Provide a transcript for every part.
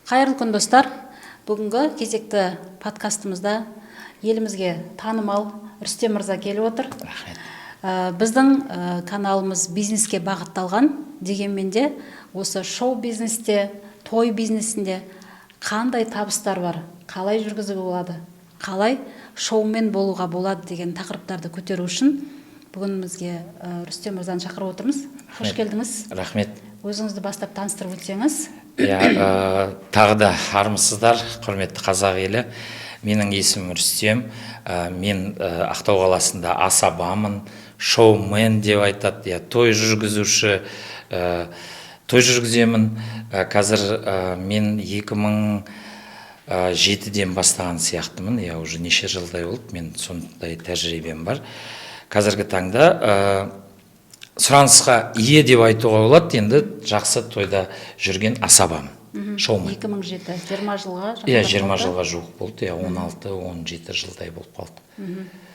Қайырлы күн достар. Бүгінгі кезекті подкастымызда елімізге танымал Рүстем мырза келіп отыр. Рахмет. Біздің каналымыз бизнеске бағытталған, дегенмен де осы шоу бизнесте, той бизнесінде қандай табыстар бар, қалай жүргізуге болады, қалай шоумен болуға болады деген тақырыптарды көтеру үшін бүгін бізге Рүстем мырзаны шақырып отырмыз. Қош келдіңіз. Рахмет. Өзіңізді бастап таныстырып өтсеңіз. Тағы да армысыздар, құрметті қазақ елі. Менің есімім Рүстем. Мен Ақтау қаласында асабамын, шоумен деп айтады, той жүргізуші, той жүргіземін. Қазір мен 2007-ден бастаған сияқтымын, уже неше жылдай болды, мен сондай тәжірибем бар. Қазіргі таңда сұранысқа ие деп айтуға болады, енді жақсы тойда жүрген асабам, шоумен. 2007, 20 жылға? 20 жылға жуық болды, 16-17 жылдай болып қалды.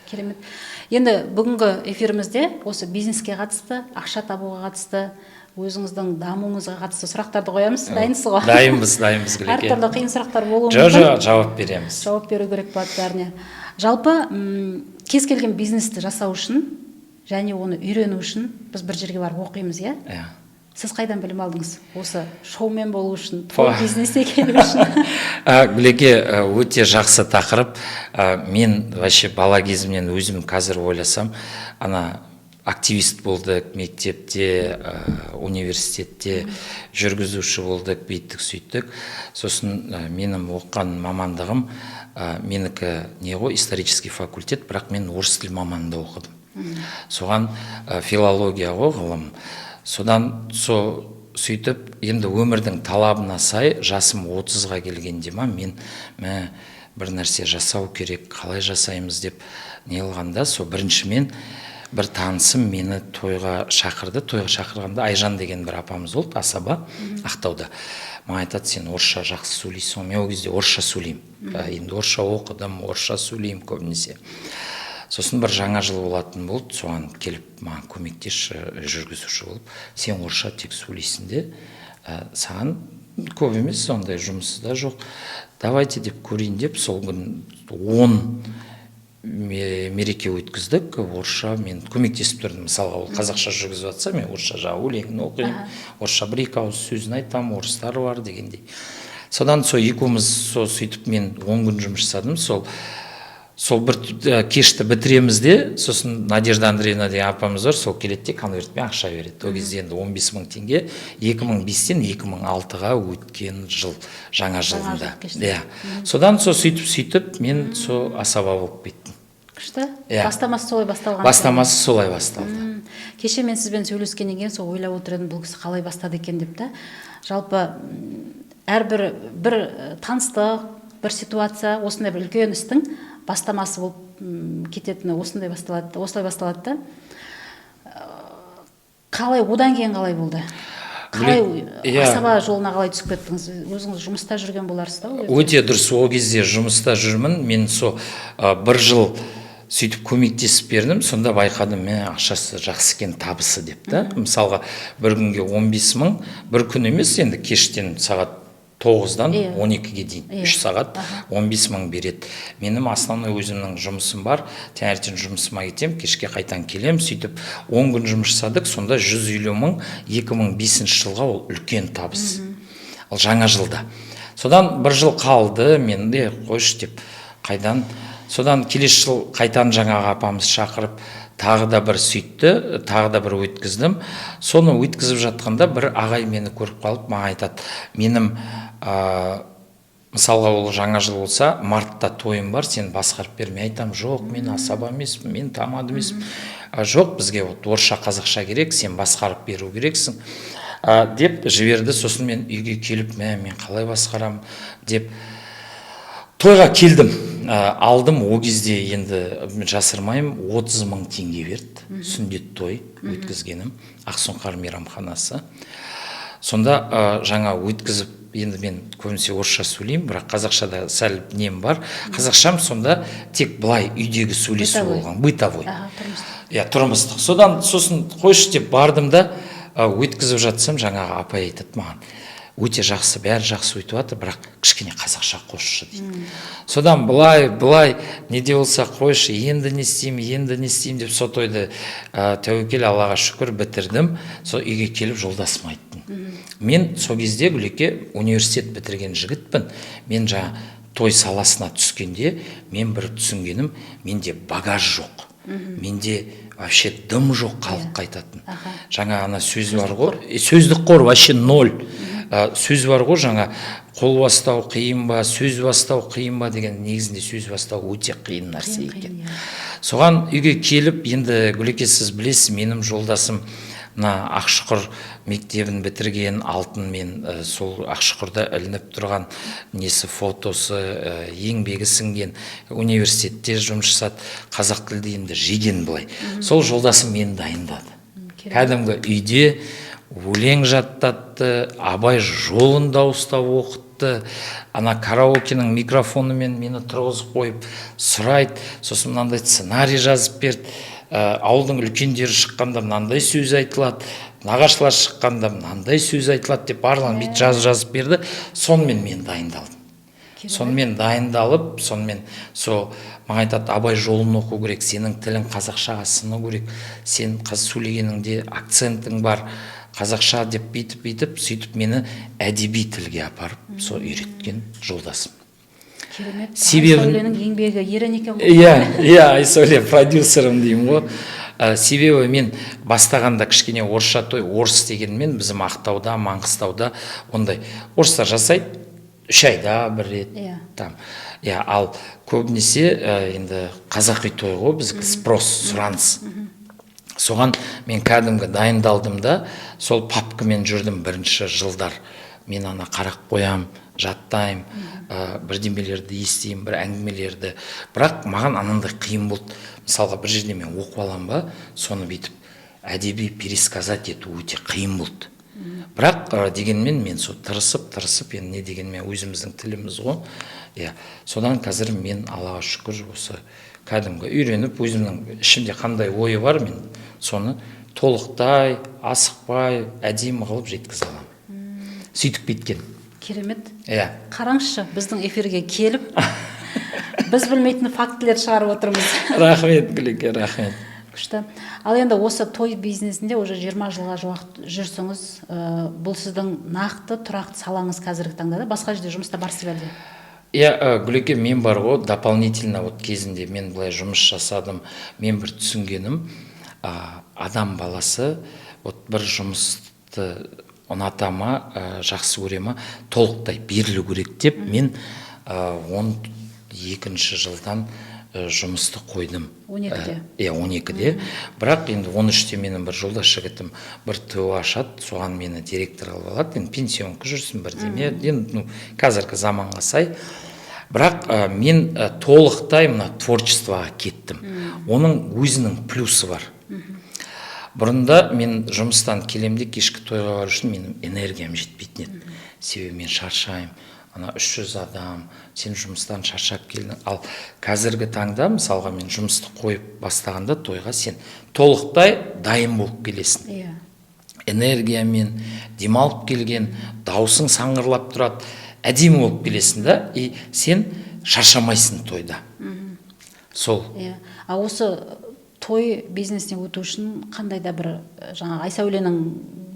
Керемет. Енді бүгінгі эфирімізде осы бизнеске қатысты, ақша табуға қатысты, өзіңіздің дамуыңызға қатысты сұрақтарды қоямыз. Дайынсыз ғой? Дайынбыз, Гүлеке. Әртүрлі қиын сұрақтар болуы мүмкін. Жоқ, жауап береміз. Жауап беру керек болады бәріне. Жалпы, кез келген бизнесті жасау үшін және оны үйрену үшін біз бір жерге барып оқимыз, Сіз қайдан білім алдыңыз? Осы шоумен болу үшін, той бизнесте келу үшін. Гүлеке, өте жақсы тақырып. Мен вообще бала кезімнен өзім қазір ойласам, активист болдық мектепте, университетте, жүргізуші болдық, бейттік сөйттік. Сосын менің оққан мамандығым, менікі исторический факультет, бірақ мен орыс тіл мамандығында оқыдым. Соған филология ғылым. Содан сөйтіп, енді өмірдің талабына сай, жасым 30-ға келгенде мен бір нәрсе жасау керек, қалай жасаймыз деп неғылғанда, бірінші мен бір танысым мені тойға шақырды. Тойға шақырғанда Айжан деген бір апамыз болды, асаба, Ақтауда. Маған айтады, сен орысша жақсы сөйлейсің. Мен ол кезде орысша сөйлеймін. Енді орысша оқыдым, орысша сөйлеймін көбінесе. Сосын бір жаңа жыл болатын болды, соған келіп маған көмектесші жүргізуші болып. Сен орысша тек сөйлейсің де, саған көп емес, сондай жұмысы да жоқ. Давайте деп көрейін деп, сол күн 10 мереке өткіздік, орысша мен көмектесіп тұрдым. Мысалға, ол қазақша жүргізіп жатса, мен орысша өлеңін оқимын, орысша бір-екі ауыз сөзін айтам, орыстар бар дегендей. Содан екеуміз сөйтіп мен 10 күн жұмыс жасадым. Сол бір кешті бітіреміз де, сосын Надежда Андреевна деген апамыз бар, сол келеді де конвертпен ақша береді. Ол кезде енді 15 мың теңге 2005-тен 2006-ға өткен жыл, жаңа жылында. Содан сөйтіп мен асаба болып кеттім. Күшті? Бастамасы солай басталған? Бастамасы солай басталды. Кеше мен сізбен сөйлескен екен, сол ойлап отырдым, бұл кісі қалай бастады екен деп та. Жалпы әрбір бір таныстық, бір ситуация, осындай бір үлкен істің бастамасы болып кететіні осылай басталады да. Қалай, одан кейін қалай болды? Қалай асаба жолына қалай түсіп кеттіңіз? Өзіңіз жұмыста жүрген боларсыз да? Өте дұрыс, ол кезде жұмыста жүрмін. Мен бір жыл сөйтіп көмектесіп бердім, сонда байқадым, мен ақшасы жақсы екен, табысы деп та. Мысалға, бір күнге 15 мың, бір күн емес, енді кештен сағат 9-дан 12-ге дейін, 3 сағат 15 мың береді. Менің основной өзімнің жұмысым бар, таңертең жұмысыма кетем, кешке қайтан келем, сөйтіп 10 күн жұмыс жасадық, сонда 150 мың 2005 жылға ол үлкен табыс. Ол жаңа жылда. Содан бір жыл қалды, мен де қойшы деп қайдан. Содан келесі жыл қайтан жаңағы апамыз шақырып, тағы да бір сөйтті, тағы да бір өткіздім. Соны өткізіп жатқанда бір ағай мені көріп қалып, маған айтады, менің мысалға ол жаңа жыл болса, мартта тойым бар, сен басқарып бер. Мен айтам, жоқ, мен асаба емеспін, мен тамады емеспін. Жоқ, бізге орысша қазақша керек, сен басқарып беру керексің деп жіберді. Сосын мен үйге келіп, мен қалай басқарам деп тойға келдім. Алдым, о кезде енді жасырмайым 30 мың теңге берді. Сүндет той өткізгенім, Ақсұңқар мейрамханасы. Сонда жаңа өткізіп, енді мен көбінесе орысша сөйлеймін, бірақ қазақшада сәл нем бар. Қазақшам сонда тек былай үйдегі сөйлесу болған, бытовой. Тұрмыстық. Сосын қойшы деп бардым да, өткізіп жатсам, жаңағы апай айтады маған, өте жақсы, бәрі жақсы өтіп жатыр, бірақ кішкене қазақша қосшы дейді. Содан былай неде болса қойшы, енді не істеймін деп сол тойды тәуекел Аллаға шүкір бітірдім. Сол үйге келіп жолдасым айттым. Мен сол кезде Гүлеке университет бітірген жігітпін. Мен жаңа той саласына түскенде мен бір түсінгенім, менде багаж жоқ. Менде вообще дым жоқ халыққа айтатын. Жаңа ана сөз бар ғой, сөздік қор вообще ноль. Сөз бар ғой, жаңа қол бастау қиын ба, сөз бастау қиын ба деген, негізінде сөз бастау өте қиын нәрсе екен. Соған үйге келіп, енді Гүлеке сіз білесіз, менің жолдасым мына Ақшұқыр мектебін бітірген, алтынмен сол Ақшұқырда ілініп тұрған несі фотосы, еңбегі сіңген, университетте жұмыс жасады, қазақ тілді енді жеген былай. Сол жолдасым мені дайындады. Кәдімгі үйде өлең жаттатты, Абай жолын дауыстап оқытты, ана караокенің микрофонымен мені тұрғызып қойып сұрайды, сосын мынандай сценарий жазып берді. Ауылдың үлкендері шыққанда мынандай сөз айтылады, нағашылар шыққанда мынандай сөз айтылады деп барлығын бүйтіп жазып берді. Сонымен мен дайындалдым. Сонымен дайындалып, сонымен маған айтады, Абай жолын оқу керек, сенің тілің қазақшаға сыну керек, сен сөйлегеніңде акцентің бар, қазақша деп бүйтіп, сөйтіп мені әдеби тілге апарып сол үйреткен жолдасым. Керемет. Айсәуленің еңбегі ерен екен ғой. Иә, Айсәуле продюсерім деймін ғой. Себебі мен бастағанда кішкене орысша той, орыс дегенмен біздің Ақтауда, Маңғыстауда ондай орыстар жасайды 3 айда бір рет. Ал көбінесе енді қазақи той ғой, бізге спрос, сұраныс. Соған мен кәдімгі дайындалдым да, сол папкамен жүрдім бірінші жылдар. Мен ана қарақ қоям, жаттайым, бірдемелерді естеймін, бір әңгімелерді. Бірақ маған анандай қиын болды. Мысалға бір жерде мен оқып алам ба, соны бүйтіп әдеби пересказать ету өте қиын болды. Бірақ дегенмен мен сол тырысып, енді не дегенмен өзіміздің тіліміз ғой. Содан қазір мен Аллаға шүкір осы кәдімгі үйреніп, өзімнің ішімде қандай ойы бар, мен соны толықтай, асықпай, әдемі қылып жеткізе аламын. Сөйтіп кеткен. Керемет. Қараңызшы, біздің эфирге келіп, біз білмейтін фактілер шығарып отырмыз. Рахмет, Гүлеке, рахмет. Күшті. Ал енді осы той бизнесінде уже 20 жылға жуық жүрсіңіз, бұл сіздің нақты, тұрақты салаңыз қазіргі таңда, басқа жерде жұмыста барсыз әлде? Гүлеке, мен бар ғой, дополнительно кезінде мен былай жұмыс жасадым, мен бір түсінгенім, адам баласы бір жұмысты ұнатама, жақсы көрема, толықтай берілу керек деп, мен 12-ші жылдан жұмысты қойдым. 12-де? 12-де. Бірақ енді 13-те менің бір жолдас жігітім бір ТО ашады, соған мені директор алып алады, енді пенсионка жүрсін бірдеме, енді қазіргі заманға сай. Бірақ мен толықтай мына творчествоға кеттім. Оның өзінің плюсы бар. Бұрында мен жұмыстан келемде кешкі тойға бару үшін менің энергиям жетпейтін еді. Себебі мен шаршаймын. Ана 300 адам, сен жұмыстан шаршап келдің. Ал қазіргі таңда, мысалға мен жұмысты қойып бастағанда тойға сен толықтай дайын болып келесің. Энергиямен демалып келген, даусың саңғырлап тұрады, әдемі болып келесің да, и сен шаршамайсың тойда. Сол. А осы той бизнесіне өту үшін қандай да бір жаңа Айсәуленің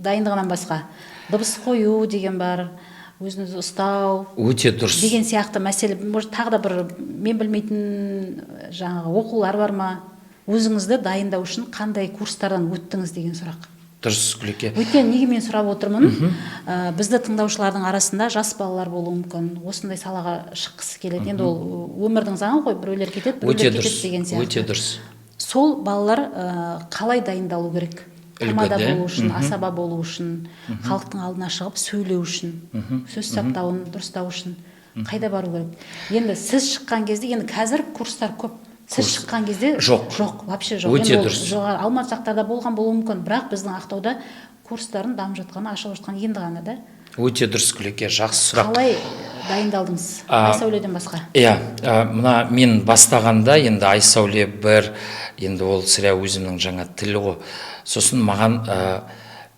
дайындығынан басқа дыбыс қою деген бар, өзіңізді ұстау өте дұрыс деген сияқты мәселе, может тағы да бір мен білмейтін жаңағы оқулар бар ма, өзіңізді дайындау үшін қандай курстардан өттіңіз деген сұрақ. Дұрыс, Гүлеке. Өйткені неге мен сұрап отырмын, бізді тыңдаушылардың арасында жас балалар болуы мүмкін, осындай салаға шыққысы келеді. Енді ол өмірдің заңы ғой, біреулер кетеді, біреулер кетеді деген сияқты. Өте дұрыс. Сол балалар қалай дайындалу керек? Тамада болу үшін, асаба болу үшін, халықтың алдына шығып сөйлеу үшін, сөз саптауын дұрыстау үшін қайда бару керек? Енді сіз шыққан кезде, енді қазір курстар көп. Сіз шыққан кезде жоқ, вообще жоқ. Өте дұрыс. Алматы жақтарда болған болуы мүмкін, бірақ біздің Ақтауда курстарын дамып жатқаны, ашылып жатқан енді ғана да. Өте дұрыс, Гүлеке, жақсы сұрақ. Қалай дайындалдыңыз Айсәуледен басқа? Мына мен бастағанда енді Айсәуле бір, енді ол сірә өзімнің жаңа тілі ғой. Сосын маған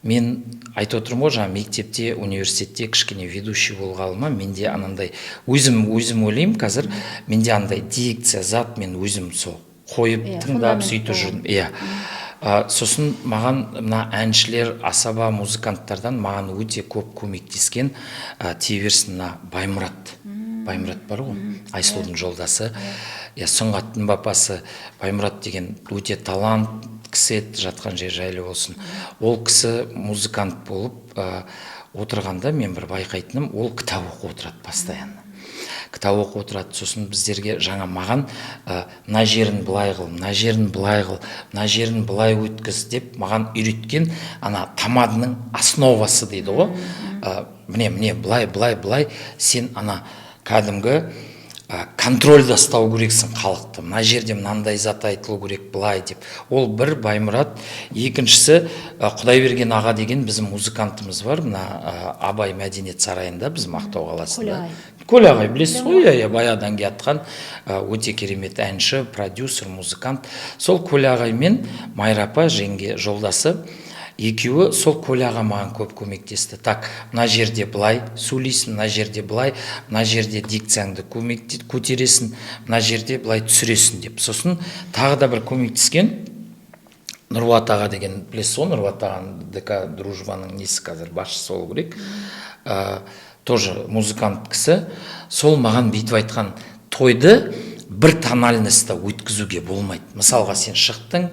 мен айтып отырмын ғой, жаңа мектепте, университетте кішкене ведущий болғаныма менде анандай өзім ойлаймын қазір, менде андай дикция зат, мен өзім сол қойып тыңдап сөйтіп жүрдім. Иә. Сосын маған мына әншілер, асаба музыканттардан маған өте көп көмектескен, тие берсін, мына Баймұрат бар ғой, Айсұлудың жолдасы, Сұңғаттың бапасы. Баймұрат деген өте талант кісі еді, жатқан жер жайлы болсын. Ол кісі музыкант болып отырғанда мен бір байқайтыным, ол кітап оқып отырады постоянно. Кітап оқып отырады, сосын біздерге жаңа маған мына жерін былай қыл, мына жерін былай қыл, мына жерін былай өткіз деп маған үйреткен ана тамадының основасы дейді ғой. Міне былай сен ана кәдімгі контрольда ұстау керексің халықты. Мына жерде мынандай зат айтылу керек былай деп. Ол бір Баймұрат. Екіншісі Құдайберген аға деген біздің музыкантымыз бар. Мына Абай мәдениет сарайында, біз Ақтау қаласында. Көл ағай білесіз ғой, баяғыдан келатқан өте керемет әнші, продюсер, музыкант. Сол Көл ағай мен Майра апа жеңге жолдасы, екеуі сол Көл аға маған көп көмектесті. Так, мына жерде былай сөйлейсің, мына жерде былай, мына жерде дикцияңды көтересің, мына жерде былай түсіресің деп. Сосын тағы да бір көмектескен Нұрболат аға деген, білесіз ғой, Нұрболат ағаның ДК дружбаның несі қазір басшысы болу керек. Тоже музыкант кісі. Сол маған бүйтіп айтқан, тойды бір тональностьта өткізуге болмайды. Мысалға сен шықтың,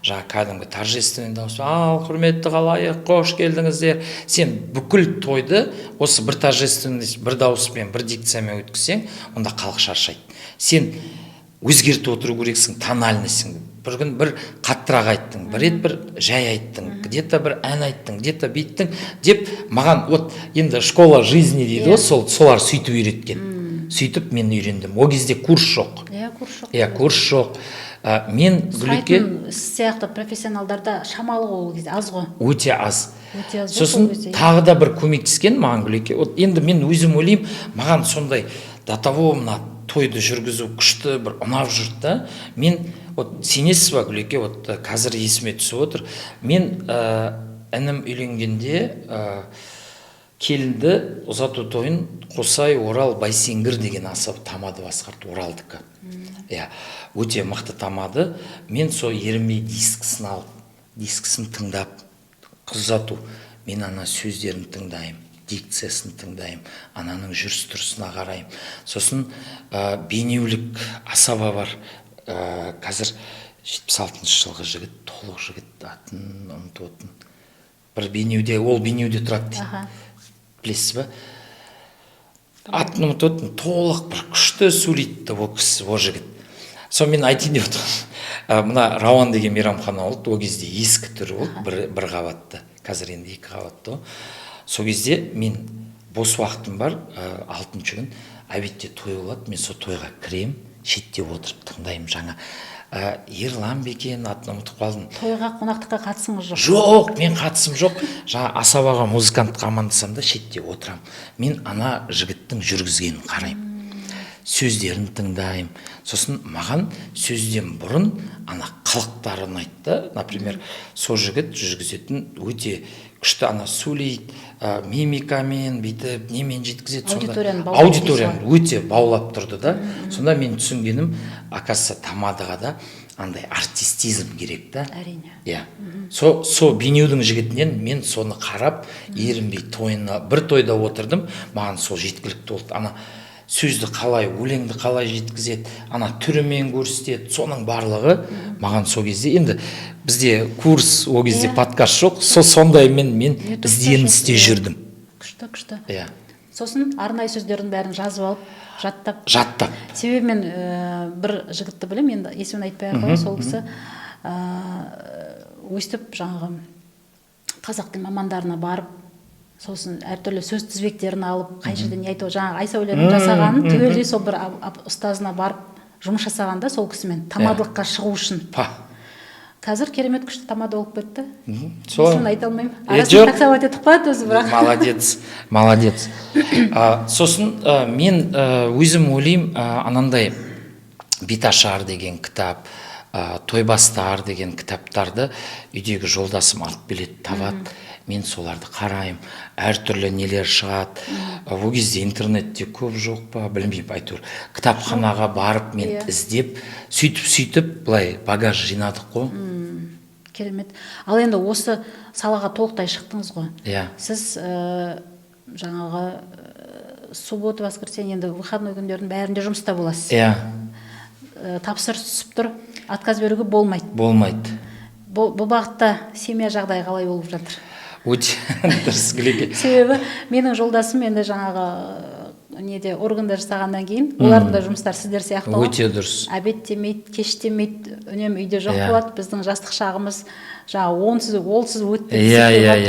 жаңа кәдімгі торжественный дауыс, ал құрметті қалайық, қош келдіңіздер. Сен бүкіл тойды осы бір торжественный, бір дауыспен, бір дикциямен өткізсең, онда халық шаршайды. Сен өзгертіп отыру керексің тональностьіңді. Бір күн бір қаттырақ айттың, бір рет бір жай айттың, где-то бір ән айттың, где-то бүйттің деп маған вот енді школа жизни дейді ғой, солар сөйтіп үйреткен. Сөйтіп мен үйрендім. О кезде курс жоқ. Курс жоқ. Мен Гүлекке сияқты профессионалдарда шамалы ол кезде аз ғой. Өте аз. Сосын тағы да бір көмектескен маған Гүлекке. Вот енді мен өзім ойлаймын, маған сондай до того мына тойды жүргізу күшті бір ұнап жүрді да. Мен вот сенесіз ба Гүлекке, вот қазір есіме түсіп отыр. Мен інім үйленгенде келінді ұзату тойын Қосай, Орал, Байсеңгір деген асаб тамады басқарды, Оралдікі. Өте мықты тамады. Мен сол ерінбей дискісін алып, дискісін тыңдап, қыз ұзату, мен ана сөздерін тыңдайым, дикциясын тыңдайым, ананың жүріс-тұрысына қарайым. Сосын бейнеулік асаба бар. Қазір 76 жылғы жігіт, толық жігіт, атын ұмытып отырмын. Бір бейнеуде, ол бейнеуде тұрады дейді. Білесіз ба? Атын ұмытып отырмын, толық бір күшті сөйлейді ол кісі, ол жігіт. Сол мен айтайын деп отырмын. Мына Рауан деген мейрамхана болды, ол кезде ескі түрі болды, бір қабатты. Қазір енді 2 қабатты. Сол кезде мен бос уақытым бар, 6-шы күн обедте той болады, мен сол тойға кірем, шетте отырып тыңдаймын жаңа. Ерлан бекен, атын ұмытып қалдым. Тойға, қонақтыққа қатысыңыз жоқ? Жоқ, мен қатысым жоқ. Жаңа асабаға музыкантқа амандасам да шетте отырам. Мен ана жігіттің жүргізгенін қараймын. Сөздерін тыңдайым. Сосын маған сөзден бұрын ана қылықтарын айтты. Например, сол жігіт жүргізетін өте күшті ана сөйлейді, мимикамен бүйтіп, немен жеткізеді. Аудиторияны өте баулап тұрды да. Сонда мен түсінгенім, оказывается, тамадыға да андай артистизм керек да. Әрине. Сол бейнеудің жігітінен мен соны қарап, ерінбей тойына, бір тойда отырдым, маған сол жеткілікті болды. Ана сөзді қалай, өлеңді қалай жеткізеді, ана түрімен көрсетеді, соның барлығы маған сол кезде. Енді бізде курс, ол кезде подкаст жоқ, сондай мен ізденісте жүрдім. Күшті. Сосын арнайы сөздердің бәрін жазып алып, жаттап. Себебі мен бір жігітті білем, енді есімін айтпай ақ қояйын, сол кісі өстіп жаңағы қазақ тіл мамандарына барып, сосын әртүрлі сөз тізбектерін алып, қай жерде не айту, жаңағы Айса өлеңін жасағанын түгелдей сол бір ұстазына барып жұмыс жасағанда сол кісімен тамадылыққа шығу үшін. Қазір керемет күшті тамада болып кетті. Сосын айта алмаймын. Арасын таксовать етіп қояды өзі бірақ. Молодец. Сосын мен өзім ойлаймын, анандай Биташар деген кітап, Тойбастар деген кітаптарды үйдегі жолдасым алып келеді, табады. мен соларды қараймын, әртүрлі нелер шығады. Ол кезде интернетте көп жоқ па, білмеймін, әйтеуір кітапханаға барып мен іздеп, сөйтіп былай багаж жинадық қой. Керемет. Ал енді осы салаға толықтай шықтыңыз ғой. Иә. Сіз жаңағы суббота, воскресенье, енді выходной күндердің бәрінде жұмыста боласыз. Иә. Тапсырыс түсіп тұр, отказ беруге болмайды. Болмайды. Бұл бағытта семья жағдайы қалай болып жатыр? Өте дұрыс Гүлеке. Себебі менің жолдасым енді жаңағы неде органда жасағаннан кейін олардың да жұмыстары сіздер сияқты ғой. Өте дұрыс. Обед демейді, кеш демейді, үнемі үйде жоқ болады. Біздің жастық шағымыз жаңағы олсыз өтті.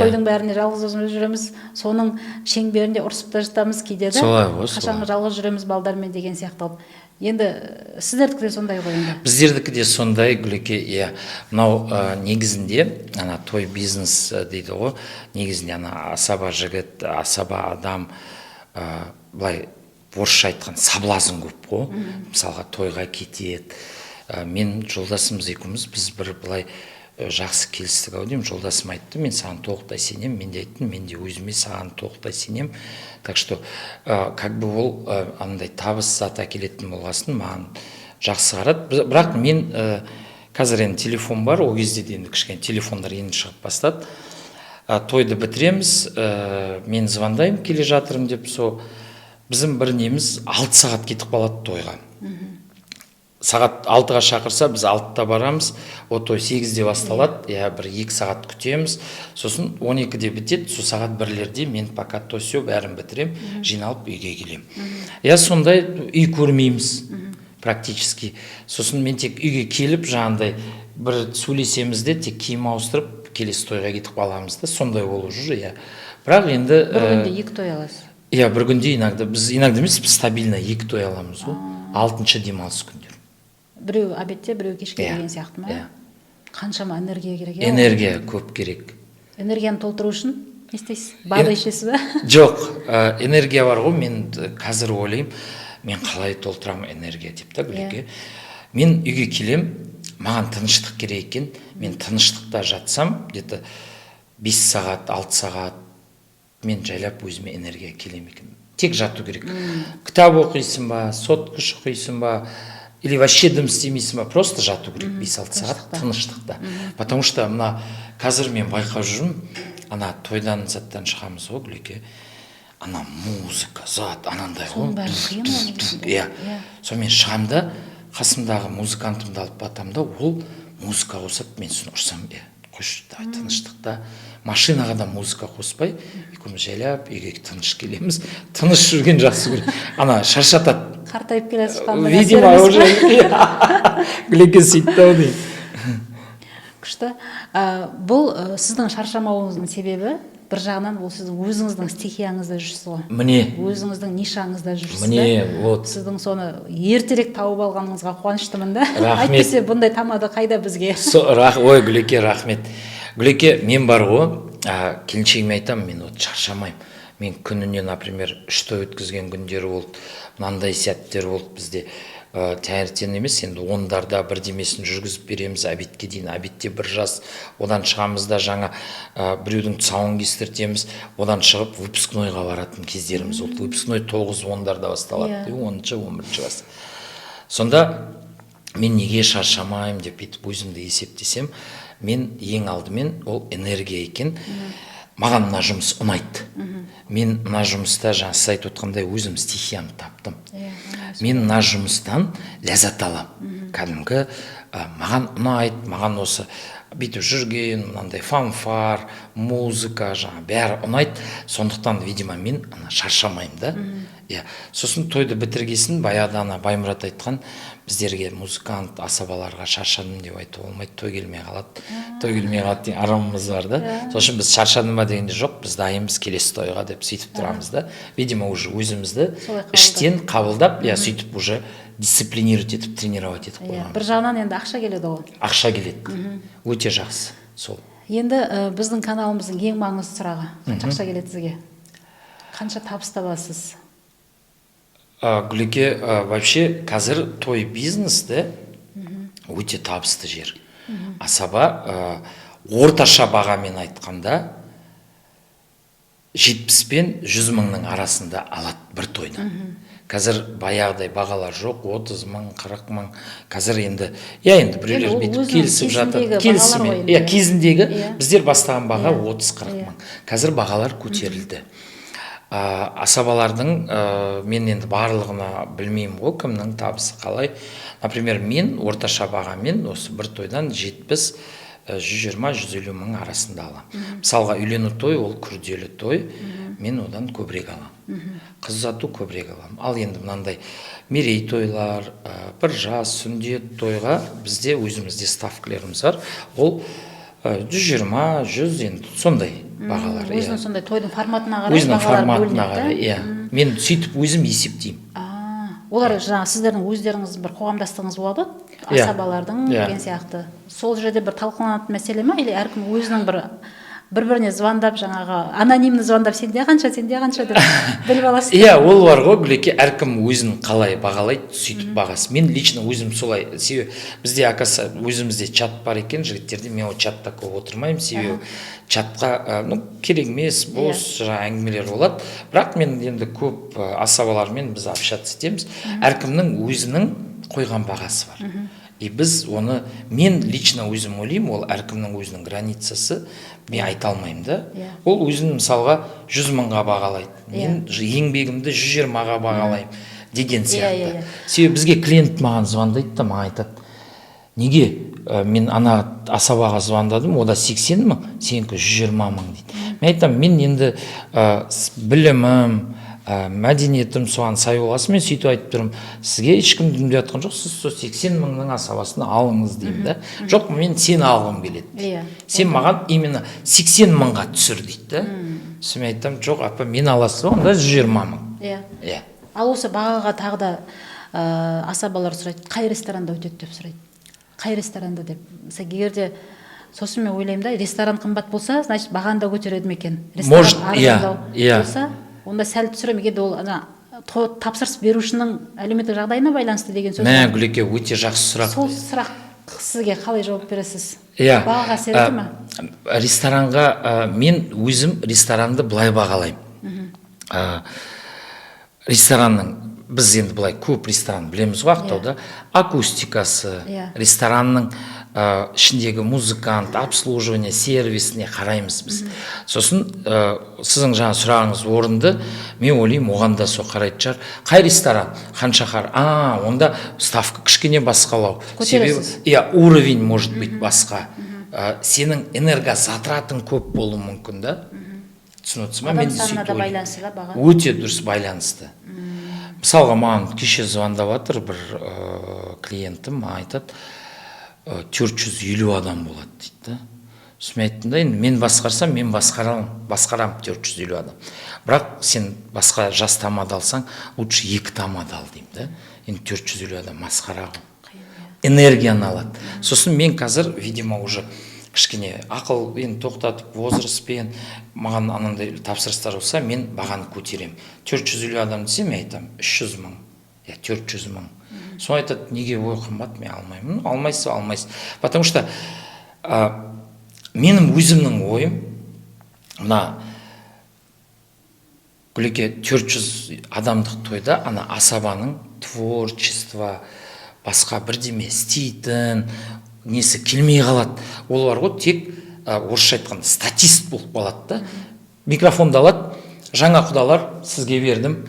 Тойдың бәріне жалғыз өзіміз жүреміз. Соның шеңберінде ұрсып та жатамыз кейде де. Қашанғы жалғыз жүреміз балдармен деген сияқты. Енді сіздердікі де сондай ғой енді. Біздердікі де сондай Гүлеке. Мынау негізінде ана той бизнес дейді ғой. Негізінде ана асаба жігіт, асаба адам, былай орысша айтқан соблазн көп қой. Мысалға тойға кетеді. Мен жолдасымыз екеуміз біз бір былай жақсы келістік ау деймін. Жолдасым айтты, мен саған толықтай сенем, мен де айттым, мен де өзіме саған толықтай сенем. Так что как бы ол андай табыс зат әкелетін болғасын маған жақсы қарады. Бірақ мен қазір енді телефон бар, ол кезде де енді кішкене телефондар енді шығып бастады. Тойды бітіреміз, мен звондаймын, келе жатырмын деп, біздің бір неміз 6 сағат кетіп қалады тойға. Сағат 6-ға шақырса, біз 6-та барамыз, о той 8-де басталады, бір 2 сағат күтеміз, сосын 12-де бітеді, сол сағат 1-лерде мен пока той все бәрін бітірем, жиналып үйге келем. Сондай үй көрмейміз практически. Сосын мен тек үйге келіп, жаңағындай бір сөйлесемізде, тек киім ауыстырып, келесі тойға кетіп қаламыз да, сондай болып жүр. Бірақ енді бір күнде 2 той аласыз? Бір күнде иногда емес, біз стабильно 2 той аламыз ғой. 6-шы демалыс күндер. Біреу обедте, біреу кешке деген сияқты ма? Қаншама энергия керек? Энергия көп керек. Энергияны толтыру үшін не істейсіз? БАД ішесіз ба? Жоқ, энергия бар ғой, мен қазір ойлаймын, мен қалай толтырамын энергия деп та Гүлеке. Мен үйге келем, маған тыныштық керек екен, мен тыныштықта жатсам, где-то 5 сағат, 6 сағат мен жайлап өзіме энергия келем екен. Тек жату керек. Кітап оқисың ба, соткыш оқисың ба, или вообще дым істемейсің ба, просто жату керек 5-6 сағат тыныштықта. Потому что мына қазір мен байқап жүрмін, ана тойдан заттан шығамыз ғой Гүлеке, ана музыка, зат, анандай ғой. Соның бәрі қиын ғой негізінде. Сонымен шығам да, қасымдағы музыкантымды алып батам да, ол музыка қосып, мен соны ұрсам, қойшы, тыныштықта. Машинаға да музыка қоспай, екеуміз жайлап үйге тыныш келеміз. Тыныш жүрген жақсы көреді. Ана шаршатады. Қартайып келесіз қандай видимо, уже Гүлеке сөйтті ау деймін. Күшті. Бұл сіздің шаршамауыңыздың себебі бір жағынан ол сіздің өзіңіздің стихияңызда жүрсіз ғой. Міне. Өзіңіздің нишаңызда жүрсіз. Міне, вот. Сіздің соны ертерек тауып алғаныңызға қуаныштымын да. Рахмет. Әйтпесе бұндай тамада қайда бізге? Ой, Гүлеке, рахмет. Гүлеке, мен бар ғой, келіншегіме айтамын, мен шаршамаймын. Мен күніне, например, 3 той өткізген күндері болды, мынандай сәттер болды бізде. Таңертең емес, енді 10-дарда бірдемесін жүргізіп береміз, обедке дейін, обедте бір жас, одан шығамыз да жаңа біреудің тұсауын кестіртеміз, одан шығып выпускнойға баратын кездеріміз болды. Выпускной 9-10-дарда басталады, 10-11 жас. Сонда мен неге шаршамайым деп етіп өзімді есептесем, мен ең алдымен ол энергия екен. Маған мына жұмыс ұнайды. Мен мына жұмыста жаңа сіз айтып отқандай өзім стихиямды таптым. Мен мына жұмыстан ләззат алам. Кәдімгі маған ұнайды, маған осы бүйтіп жүрген, мынандай фанфар, музыка, жаңа бәрі ұнайды. Сондықтан, видимо, мен шаршамаймын да. Сосын тойды бітіргесін баяғыда ана Баймұрат айтқан, біздерге музыкант асабаларға шаршадым деп айту болмайды, той келмей қалады. Той келмей қалады деген арамымыз бар да. Сосын біз шаршадым ба дегенде жоқ, біз дайынбыз келесі тойға деп сөйтіп тұрамыз да. Видимо, уже өзімізді іштен қабылдап, сөйтіп уже дисциплинировать етіп, тренировать етіп қойғанбыз. Бір жағынан енді ақша келеді ғой. Ақша келеді. Өте жақсы. Сол. Енді біздің каналымыздың ең маңызды сұрағы, қанша ақша келеді сізге? Қанша табыс табасыз? Гүлеке, вообще қазір той бизнесті өте табысты жер. Асаба орташа бағамен айтқанда 70 пен 100 мыңның арасында алады бір тойдан. Қазір баяғыдай бағалар жоқ, 30 мың, 40 мың. Қазір енді біреулер бүйтіп келісіп жатыр. Кезіндегі біздер бастаған баға 30-40 мың. Қазір бағалар көтерілді. Асабалардың мен енді барлығына білмеймін ғой, кімнің табысы қалай. Например, мен орташа бағамен осы бір тойдан 70, 120-150 мың арасында аламын. Мысалға үйлену той, ол күрделі той, мен одан көбірек аламын. Қыз ұзату көбірек аламын. Ал енді мынандай мерей тойлар, бір жас, сүндет тойға бізде өзімізде ставкілеріміз бар. Ол 120, 100 енді сондай бағалар. Өзінің сондай тойдың форматына қарай өзінің бағалар форматына бөлінеді. қарай, мен сөйтіп өзім есептеймін. Олар жаңа сіздердің өздеріңіз бір қоғамдастығыңыз болады, асабалардың деген сияқты. Сол жерде бір талқыланатын мәселе ма, или әркім өзінің бір-біріне звондап, жаңағы анонимно звондап, сенде қанша деп біліп аласыз? Ол бар ғой, Гүлеке, әркім өзін қалай бағалайды, сөйтіп бағасы. Мен лично өзім солай, себебі бізде өзімізде чат бар екен, жігіттерде, мен ол чатта көп отырмаймын, себебі чатқа керек емес, бос әңгімелер болады. Бірақ мен енді көп асабалармен біз общаться етеміз. Әркімнің өзінің қойған бағасы бар. И біз оны, мен лично өзім ойлаймын, ол әркімнің өзінің границасы, мен айта алмаймын да. Ол өзін мысалға 100 мыңға бағалайды. Мен еңбегімді 120-ға бағалаймын деген сияқты. Себебі бізге клиент маған звондайды да, маған айтады: неге мен ана асабаға звондадым, ода 80 мың, сенікі 120 мың дейді. Мен айтамын, мен енді білімім, мәдениетім соған сай болғасын, мен сөйтіп айтып тұрмын, сізге ешкім дүнде атқан жоқ, сіз сол 80 мыңның асабасына алыңыз деймін да. Жоқ, мен сені алғым келеді. Сен маған именно 80 мыңға түсір дейді. Мен айтам, жоқ апа, мен аласыз, онда 120 мың. Ал осы бағаға тағы да асабалар сұрайды, қай ресторанда өтеді деп сұрайды. Қай ресторанда деп. Егерде сосын мен ойлаймын да, ресторан қымбат болса, значит бағаны да көтереді ме екен. Ресторан арзандау болса, онда сәл түсірем, егер ол тапсырыс берушінің әлеуметтік жағдайына байланысты деген сөз. Мә, Гүлеке, өте жақсы сұрақ. Сол сұрақ сізге қалай жауап бересіз? Бағаға әсер етті ме? Ресторанға мен өзім ресторанды былай бағалаймын. Ресторанның, біз енді былай көп ресторан білеміз ғой Ақтауда, акустикасы, ресторанның ішіндегі музыкант, обслуживание, сервисіне қараймыз біз. Сосын сіздің жаңа сұрағыңыз орынды, мен ойлаймын, оған да сол қарайтын шығар. Қай ресторан? Ханшахар. Онда ставка кішкене басқалау. Көтересіз. Уровень может быть басқа. Сенің энергозатратың көп болуы мүмкін да. Түсінесіз ма? Адам санына да байланысты да баға? Өте дұрыс байланысты. Мысалға, маған кеше звондап жатыр бір клиентім, айтады, 450 адам болады дейді. Мен айттым да, енді мен басқарсам, мен басқарам 450 адам. Бірақ сен басқа жас тамада алсаң, лучше 2 тамада ал деймін да. Енді 450 адам масқара ғой. Энергияны алады. Сосын мен қазір, видимо, уже кішкене ақыл енді тоқтатып, возрастпен маған анандай тапсырыстар болса, мен бағаны көтерем. 450 адам десе, мен айтам 300 мың, 400 мың. Сол айтады, неге ой қымбат, мен алмаймын. Алмайсыз. Потому что менің өзімнің ойым, мына Гүлеке, 400 адамдық тойда ана асабаның творчество, басқа бірдеме істейтін несі келмей қалады. Ол бар ғой, тек орысша айтқанда статист болып қалады да. Микрофонды алады, жаңа құдалар сізге бердім,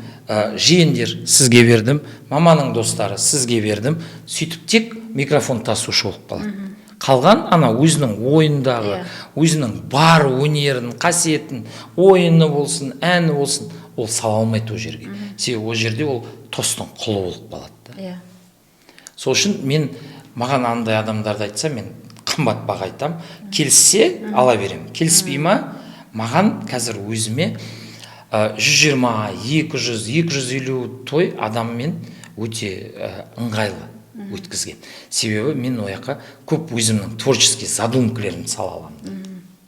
жиендер сізге бердім, маманың достары сізге бердім, сөйтіп тек микрофон тасушы болып қалады. Қалған ана өзінің ойындағы, өзінің бар өнерін, қасиетін, ойыны болсын, әні болсын, ол сала алмайды о жерге. Себебі о жерде ол тостың құлы болып қалады. Сол үшін мен, маған андай адамдарды айтса, мен қымбат баға айтам, келіссе ала берем. Келіспей ма, маған қазір өзіме 120, 200, 250 той адаммен өте ыңғайлы өткізген. Себебі мен ояққа көп өзімнің творческий задумкілерімді сала аламын.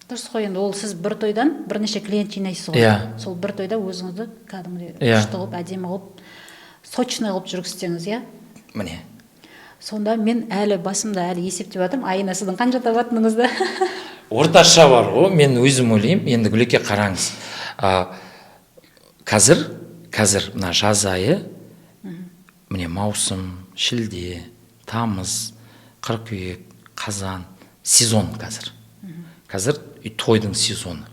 Дұрыс қой, енді ол сіз бір тойдан бірнеше клиент жинайсыз ғой. Сол бір тойда өзіңізді кәдімгідей күшті қылып, әдемі қылып, сочный қылып жүргізсеңіз, Міне. Сонда мен басымда әлі есептеп жатырмын, айына сіздің қанша табатыныңызды. Орташа бар ғой, мен өзім ойлаймын, енді Гүлеке қараңыз. қазір мына жаз айы, міне маусым, шілде, тамыз, қыркүйек, қазан, сезон қазір. Қазір тойдың сезоны.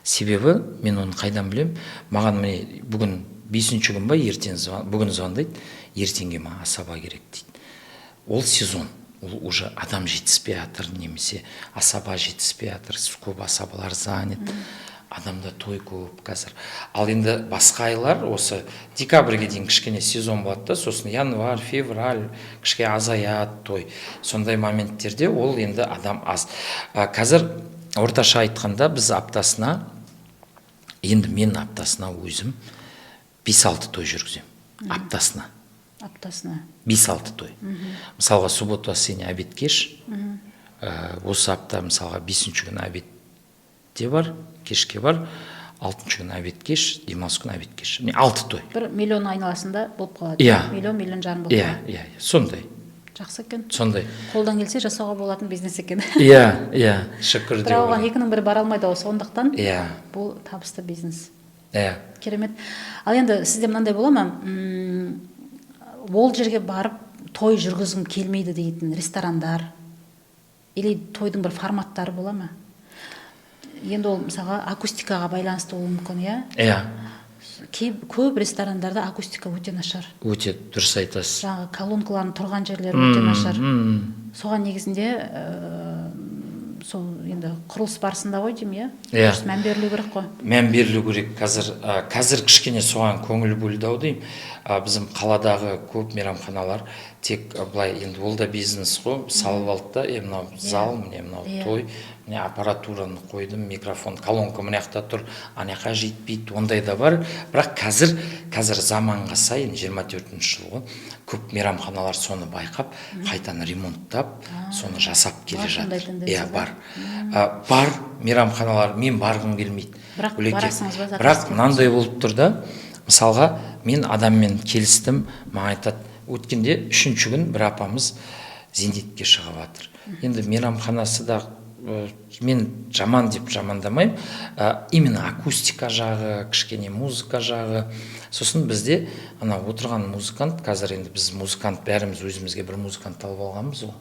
Себебі мен оны қайдан білем? Маған міне бүгін 5-ші күн ба, бүгін звондайды, ертеңге ма асаба керек дейді. Ол сезон. Ол уже адам жетіспей жатыр, немесе асаба жетіспей жатыр, көп асабалар занят. Адамда той көп қазір. Ал енді басқа айлар осы декабрьге дейін кішкене сезон болады да, сосын январь, февраль кішкене азаяды той. Сондай моменттерде ол енді адам аз. Қазір орташа айтқанда біз аптасына, енді мен аптасына өзім 5-6 той жүргіземін. Аптасына. 5-6 той. Мысалға суббота, воскресенье обед кеш. Осы апта мысалға 5-ші күн обедте бар, кешке бар, 6-ші күн обед кеш, демалыс күн обед кеш. 6 той. 1 миллион айналасында болып қалады. Миллион жарым болып қалады. Иә, сондай. Жақсы екен. Сондай. Қолдан келсе жасауға болатын бизнес екен. Иә, шүкір деп. Бірақ оған екінің бірі бара алмайды, сондықтан Иә. бұл табысты бизнес. Иә. Керемет. Ал енді сізде мынандай бола ма? Ол жерге барып той жүргізгім келмейді дейтін ресторандар или тойдың бір форматтары бола ма? Енді ол мысалға акустикаға байланысты болуы мүмкін, иә? Иә. Көп ресторандарда акустика өте нашар. Өте дұрыс айтасыз. Жаңағы колонкалардың тұрған жерлері өте нашар. Соған негізінде сол енді құрылыс барысында ғой деймін, иә? Дұрыс мән берілу керек қой. Мән берілу керек. Қазір кішкене соған көңіл бөлді ау деймін. Біздің қаладағы көп мейрамханалар тек былай, енді ол да бизнес қой, салып алды да, мынау зал, мынау той, міне аппаратураны қойдым, микрофон, колонка мына жақта тұр, ана жаққа жетпейді, ондай да бар. Бірақ қазір заманға сай, 24-ші жылғы көп мейрамханалар соны байқап, қайтаны ремонттап, соны жасап келе жатыр. Иә, бар. Бар мейрамханалар, мен барғым келмейді. Бірақ барасыңыз ба? Бірақ мынандай болып тұр да, мысалға мен адаммен келістім, маған айтады, өткенде 3-ші күн бір апамыз зейнетке шығып жатыр. Енді мейрамханасы да мен жаман деп жамандамаймын, именно акустика жағы, кішкене музыка жағы. Сосын бізде ана отырған музыкант, қазір енді біз музыкант бәріміз өзімізге бір музыкант алып алғанбыз ғой.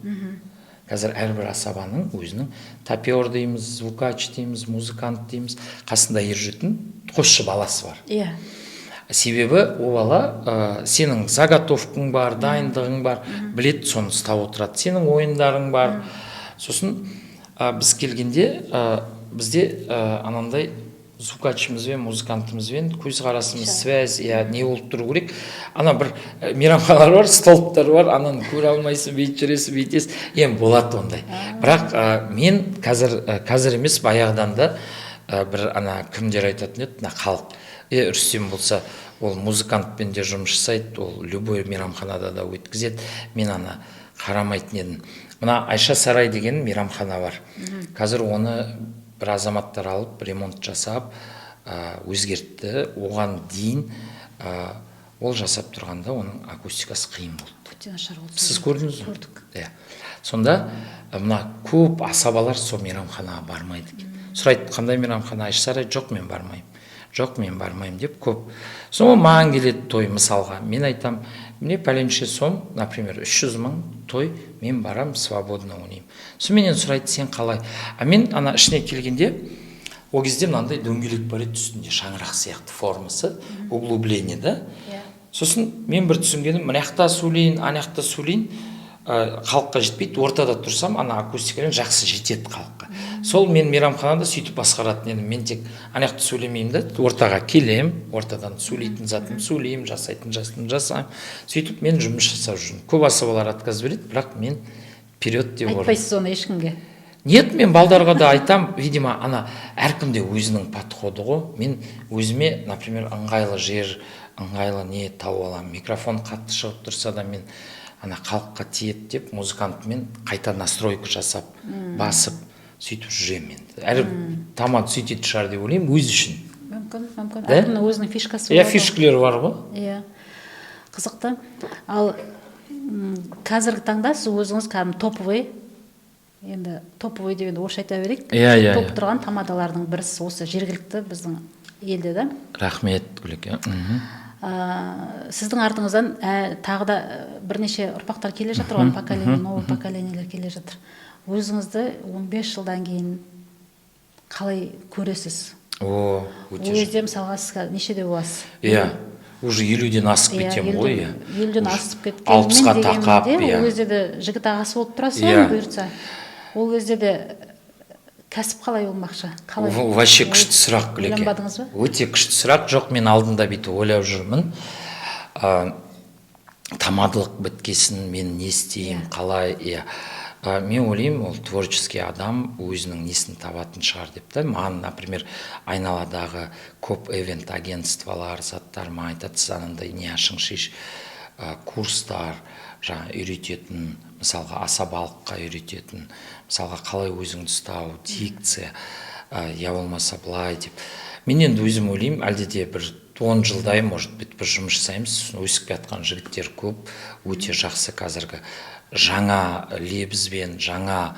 Қазір әрбір асабаның өзінің тапер дейміз, звукач дейміз, музыкант дейміз, қасында ержетін қосшы баласы бар. Иә. Себебі ол бала сенің заготовкың бар, дайындығың бар, білет соны ұстап отырады. Сенің ойындарың бар. Сосын біз келгенде бізде анандай звукачымызбен, музыкантымызбен көзқарасымыз, связь, не болып тұру керек. Ана бір мейрамханалар бар, столыптар бар, ананы көре алмайсың, бүйтіп жүресің, бүйтесің. Енді болады ондай. Бірақ мен қазір емес, баяғыдан да бір ана кімдер айтатын еді, халық. Рүстем болса, ол музыкантпен де жұмыс жасайды, ол любой мейрамханада да өткізеді. Мен ана қарамайтын едім. Мына Айша Сарай деген мейрамхана бар. Қазір оны бір азаматтар алып, ремонт жасап, өзгертті. Оған дейін ол жасап тұрғанда оның акустикасы қиын болды. Сіз көрдіңіз бе? Көрдік. Сонда мына көп асабалар сол мейрамханаға бармайды. Сұрайды, қандай мейрамхана? Айша Сарай? Жоқ, мен бармаймын деп көп. Соны маған келеді той мысалға. Мен айтам, міне пәленше сом, например, 300 мың той, мен барам, свободно ойнаймын. Соменен сұрайды, сен қалай? Мен ана ішіне келгенде, ол кезде мынандай дөңгелек бар еді үстінде, шаңырақ сияқты формасы, углубление, да? Сосын мен бір түсінгенім, мына жақта сөйлейін, ана жақта сөйлейін, халыққа жетпейді, ортада тұрсам, ана акустикамен жақсы жетеді халыққа. Сол мен мейрамханада сөйтіп басқаратын едім. Мен тек ана жақта сөйлемеймін да, ортаға келем, ортадан сөйлейтін затым сөйлеймін, жасайтын затым жасаймын. Сөйтіп мен жұмыс жасап жүрмін. Көп асабалар отказ береді, бірақ мен вперед деп орын. Айтпайсыз оны ешкімге? Нет, мен балдарға да айтам, видимо, ана әркімде өзінің подходы ғой. Мен өзіме, например, ыңғайлы жер, ыңғайлы не тауып аламын. Микрофон қатты шығып тұрса да мен ана халыққа тиеді деп музыкантмен қайта настройка жасап, басып, сөйтіп жүремін енді. Әрі тамад сөйтеді шығар деп ойлаймын, өз үшін. Мүмкін. Әркімнің өзінің фишкасы бар. Иә, фишкілері бар ғой. Иә. Қызықты. Ал қазіргі таңда сіз өзіңіз топовый енді топовый дегенде орысша айта берейік. Иә. Топ тұрған тамадалардың бірісі осы жергілікті біздің елде да. Рахмет, Гүлеке. Сіздің артыңыздан тағы да бірнеше ұрпақтар келе жатыр ғой, поколение, новый поколениелер келе жатыр. Өзіңізді 15 жылдан кейін қалай көресіз? О, Ол кезде мысалға сіз нешеде боласыз? Иә, уже 50-ден асып кетем ғой. 50-ден асып Алпысқа тақап, кеткенде ол кезде де жігіт ағасы болып тұрасыз ғой, бұйыртса. Ол кезде де кәсіп қалай болмақшы? Вообще күшті сұрақ, Гүлеке. Ойланбадыңыз ба? Өте күшті сұрақ. Жоқ, мен алдында бүйтіп ойлап жүрмін. Тамадылық біткесін мен не істеймін, қалай, мен ойлаймын, ол творческий адам өзінің несін табатын шығар деп та. Маған, например, айналадағы көп эвент агентстволар, заттар маған айтады, сіз анандай не ашың шеш, курстар, жаңа үйрететін, мысалға асабалыққа үйрететін, мысалға қалай өзіңді ұстау, дикция, я болмаса былай деп. Мен енді өзім ойлаймын, әлде де бір 10 жылдай, может быть, бір жұмыс жасаймыз, өсіп жатқан жігіттер көп, өте жақсы қазіргі жаңа лебізбен, жаңа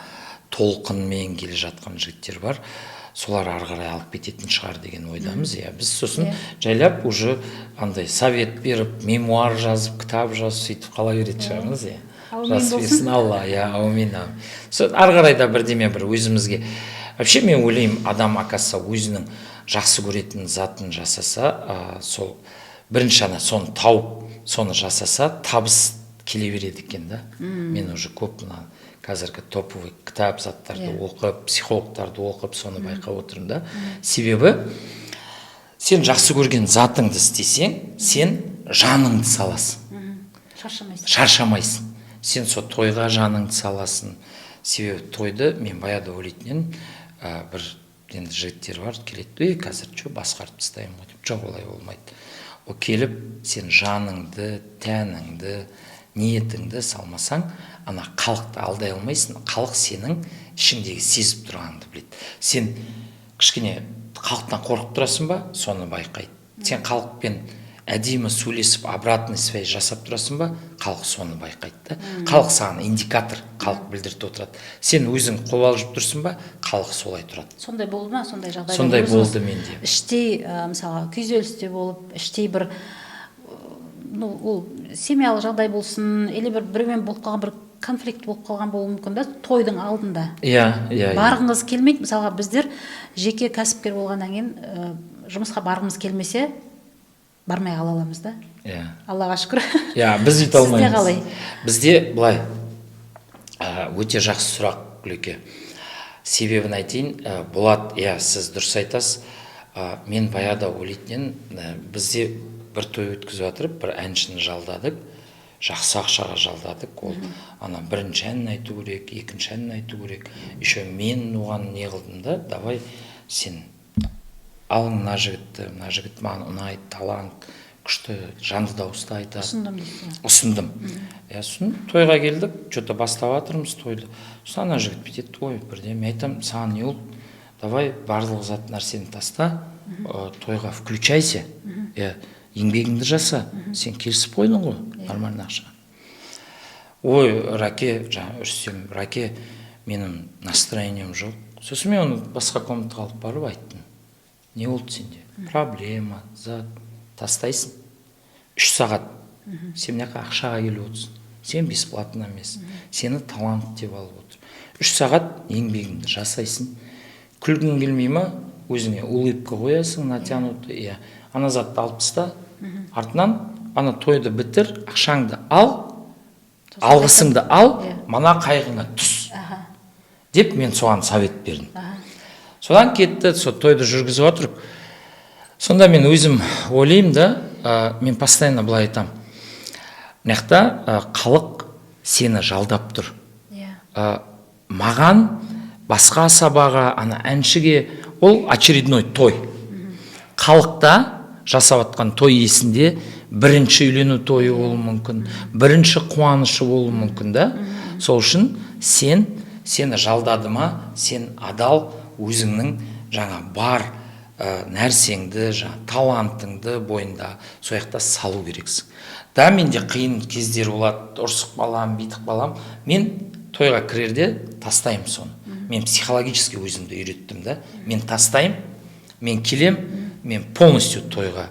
толқынмен келе жатқан жігіттер бар. Солар ары қарай алып кететін шығар деген ойдамыз. Біз сосын жайлап уже андай совет беріп, мемуар жазып, кітап жазып, сөйтіп қала беретін шығармыз. Жазып берсін Алла, аумин. Ары қарай да бірдеме бір өзімізге. Вообще мен ойлаймын, адам акаса өзінің жақсы көретін затын жасаса, сол бірінші ана соны тауып, соны жасаса, табыс келе береді екен да. Мен уже көп қазіргі топовый кітап заттарды оқып, психологтарды оқып, соны байқап отырмын да. Себебі сен жақсы көрген затыңды істесең, сен жаныңды саласың. Шаршамайсың. Сен сол тойға жаныңды саласың. Себебі тойды мен баяда ойлайтын бір енді жігіттер бар, келеді, қазір басқарып тастаймын ғой деп. Жоқ, олай болмайды. О келіп, сен жаныңды, тәніңді, ниетіңді салмасаң, ана халықты алдай алмайсың. Халық сенің ішіңдегі сезіп тұрғаныңды біледі. Сен кішкене халықтан қорқып тұрасың ба, соны байқайды. Сен халықпен әдемі сөйлесіп, обратный связь жасап тұрасың ба, халық соны байқайды. Халық саған индикатор, халық білдіріп отырады. Сен өзің қобалжып тұрсың ба, халық солай тұрады. Сондай болды ма, сондай жағдайда? Сондай болды менде. Іштей, мысалға, күйзелісте болып, іштей бір ол семьялық жағдай болсын, или біреумен болып қалған бір конфликт болып қалған болуы мүмкін да, тойдың алдында. Иә. Барғыңыз келмейді, мысалға біздер жеке кәсіпкер болғаннан кейін жұмысқа барғымыз келмесе, бармай қала аламыз да. Иә. Аллаға шүкір. Иә, біз ете алмаймыз. Сізде қалай? Бізде былай, өте жақсы сұрақ, Гүлеке. Себебін айтайын, Болат, сіз дұрыс айтасыз. Мен баяда ойлайтын, бізде бір той өткізіп жатырып, бір әншіні жалдадық, жақсы ақшаға жалдадық. Ол ана бірінші әнін айту керек, екінші әнін айту керек. Еще мен оған не қылдым да, давай сен алың мына жігіт маған ұнайды, талант, күшті, жанды дауыста айтады. Ұсындым. Тойға келдік, что-то бастап жатырмыз тойды. Сосын ана жігіт бүйтеді, ой, бірдеме айтам, саған не ол, давай барлық зат нәрсені таста, тойға включайся, еңбегіңді жаса, сен келісіп қойдың ғой, нормальный ақша. Ой, Раке, жаңа үрсем, Раке, менің настроением жоқ. Сосын мен оны басқа комнатаға алып барып айттым. Не болды сенде? Проблема, зат, тастайсың. 3 сағат. Сен мына ақшаға келіп отырсың. Сен бесплатно емес. Сені талант деп алып отыр. 3 сағат еңбегіңді жасайсың. Күлгің келмей ма? Өзіңе улыбка қоясың, натянутый. Ана затты алып таста, артынан ана тойды бітір, ақшаңды ал, алғысыңды ал, мана қайғыңа түс. Деп мен соған совет бердім. Содан кетті, сол тойды жүргізіп отырып. Сонда мен өзім ойлаймын да, мен постоянно былай айтам. Мынақта халық сені жалдап тұр. Маған, басқа асабаға, ана әншіге, ол очередной той. Халықта жасап атқан той иесінде бірінші үйлену тойы болуы мүмкін, бірінші қуанышы болуы мүмкін да. Сол үшін сені жалдады ма, сен адал өзіңнің жаңа бар нәрсеңді, талантыңды бойында сояқта салу керексің. Да, менде қиын кездер болады, ұрсық балам, битік балам. Мен тойға кірерде тастаймын соны. Мен психологически өзімді үйреттім да. Мен тастаймын, мен келем, мен полностью тойға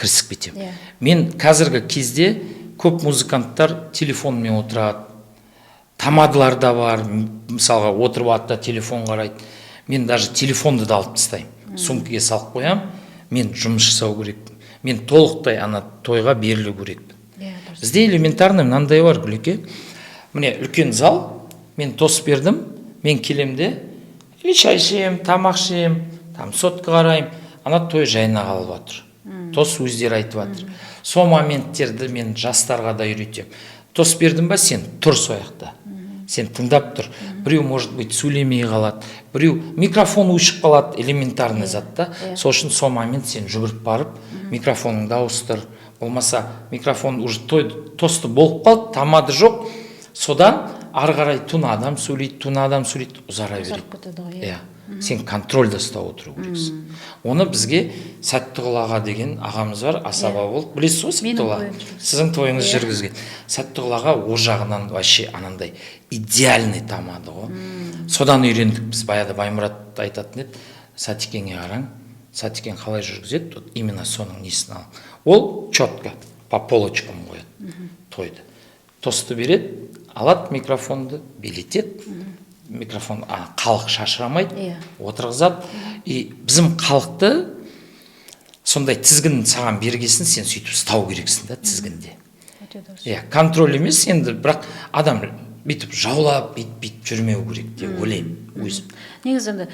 кірісіп кетем. Мен қазіргі кезде көп музыканттар телефонмен отырады, тамадылар да бар, мысалға отырып атта телефон қарайды. Мен даже телефонды да алып тастаймын, сумкаға салып қоям, мен жұмыс жасау керек. Мен толықтай ана тойға берілу керек. Бізде элементарный мынандай бар, Гүлеке. Міне үлкен зал, мен тос бердім, мен келемде, или шай ішем, тамақ ішем, там сотка қарайым, ана той жайына қалып жатыр. Тос өздері айтып жатыр. Сол моменттерді мен жастарға да үйретем. Тос бердім ба, сен тұр сояқта. Сен тыңдап тұр. Біреу, может быть, сөйлемей қалады. Біреу микрофон өшіп қалады, элементарный затта. Сол үшін сол момент сен жүгіріп барып, микрофоныңды ауыстыр. Болмаса, микрофон уже тосты болып қалды, тамады жоқ. Содан ары қарай туна адам сөйлейді, ұзара береді. Сен контрольда ұстап отыру керексің. Оны бізге Сәттіғұл аға деген ағамыз бар, асаба болды. Білесіз ғой Сәттіғұл аға? Сіздің тойыңыз жүргізген. Сәттіғұл аға о жағынан вообще анандай идеальный тамады ғой. Содан үйрендік біз. Баяғыда Баймұрат айтатын еді, Сәтікеңе қараң, Сәтікен қалай жүргізеді, именно соның несін ал. Ол четко по полочкам қояды тойды. Тосты береді, алады микрофонды, билетеді. Микрофон халық шашырамайды, отырғызады. И біздің халықты сондай тізгін саған бергесін, сен сөйтіп ұстау керексің да тізгінде. Контроль емес, енді бірақ адам бүйтіп жаулап, бүйтіп жүрмеу керек деп ойлаймын өзім. Негізі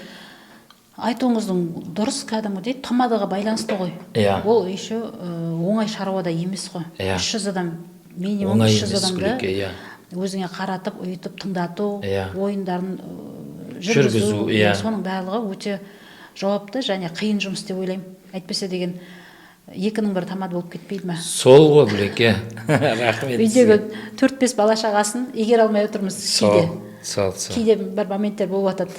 айтуыңыздың дұрыс, кәдімгідей тамадаға байланысты ғой. Ол еще оңай шаруада емес қой. 300 адам, минимум 300 адамды өзіңе қаратып, ұйытып, тыңдату, ойындарын жүргізу, соның барлығы өте жауапты және қиын жұмыс деп ойлаймын. Әйтпесе деген екінің бір тамады болып кетпейді ме? Сол ғой, Гүлеке. Рахмет. Үйдегі 4-5 бала шағасын егер алмай отырмыз кейде. Кейде бір моменттер болып жатады.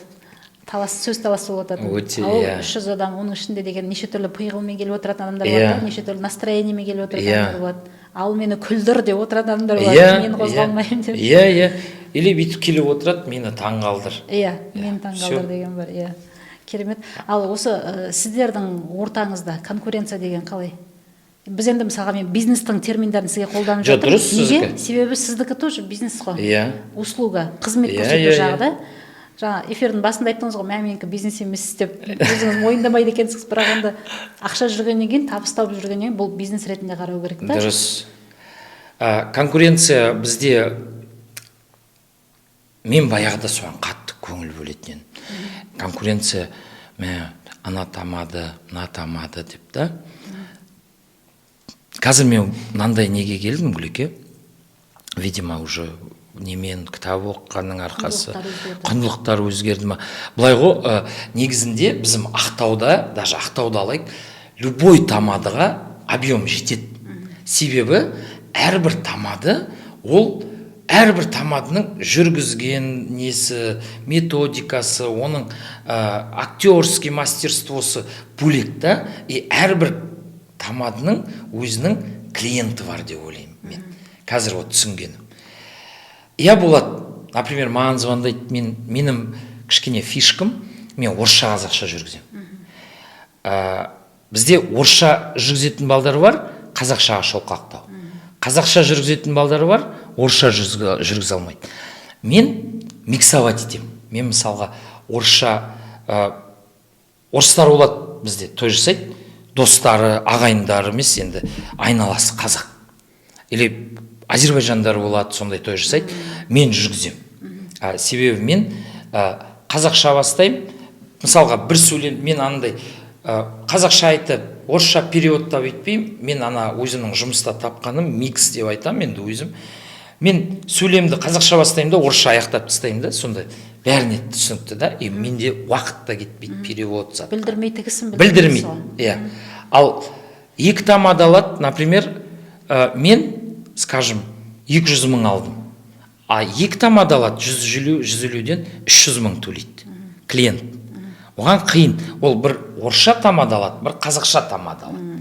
Сөз таласы болып жатады. Ал 300 адам, оның ішінде деген неше түрлі пиғылмен келіп отыратын адамдар болады, неше түрлі настроениемен келіп отыратын адамдар болады. Ал мені күлдір деп отыратын адамдар болады, мен қозғалмаймын деп. Или бүйтіп келіп отырады, мені таңғалдыр. Мені таңғалдыр деген бар. Керемет. Ал осы сіздердің ортаңызда конкуренция деген қалай? Біз енді мысалға мен бизнестің терминдерін сізге қолданып жатырмын. Неге? Себебі сіздікі тоже бизнес қой. Услуга, қызмет көрсету жағы да. Жаңа эфирдің басында айттыңыз ғой, менікі бизнес емес деп өзіңіз мойындамайды екенсіз, бірақ енді ақша жүргеннен кейін, табыс тауып жүргеннен кейін бұл бизнес ретінде қарау керек та. Дұрыс. Конкуренция бізде, мен баяғыда соған қатты көңіл бөлетін. Конкуренция, ана тамады, мына тамады деп та. Қазір мен мынандай неге келдім, Гүлеке. Видимо, уже немен кітап оққанның арқасы, құндылықтар өзгерді ма. Былай ғой, негізінде біздің Ақтауда, даже Ақтауда алайық, любой тамадыға объем жетеді. Себебі әрбір тамады, ол әрбір тамадының жүргізген несі, методикасы, оның актерский мастерствосы бөлек та, и әрбір тамадының өзінің клиенті бар деп ойлаймын мен. Қазір вот түсінгенім. Болады, например, маған звондайды, менің кішкене фишкім, мен орысша қазақша жүргізем. Бізде орысша жүргізетін балдар бар, қазақшаға шолқақтау. Қазақша жүргізетін балдар бар, орысша жүргізе алмайды. Мен миксовать етем. Мен мысалға орысша, орыстар болады бізде той жасайды, достары, ағайындары емес, енді айналасы қазақ. Или Азербайжандар болады, сондай той жасайды, мен жүргізем. Себебі мен қазақша бастаймын, мысалға бір сөйлем, мен андай қазақша айтып, орысша переводтап етпеймін, мен ана өзімнің жұмыста тапқаным микс деп айтам енді өзім. Мен сөйлемді қазақша бастаймын да, орысша аяқтап тастаймын да, сондай бәріне түсінікті да, менде уақыт та кетпейді, перевод зат. Білдірмейтігісін білдірмейді. Ал екі тамада алады, например, мен, скажем, 200 мың алдым. А екі тамада алады 150-ден 300 мың төлейді клиент. Оған қиын. Ол бір орысша тамада алады, бір қазақша тамада алады.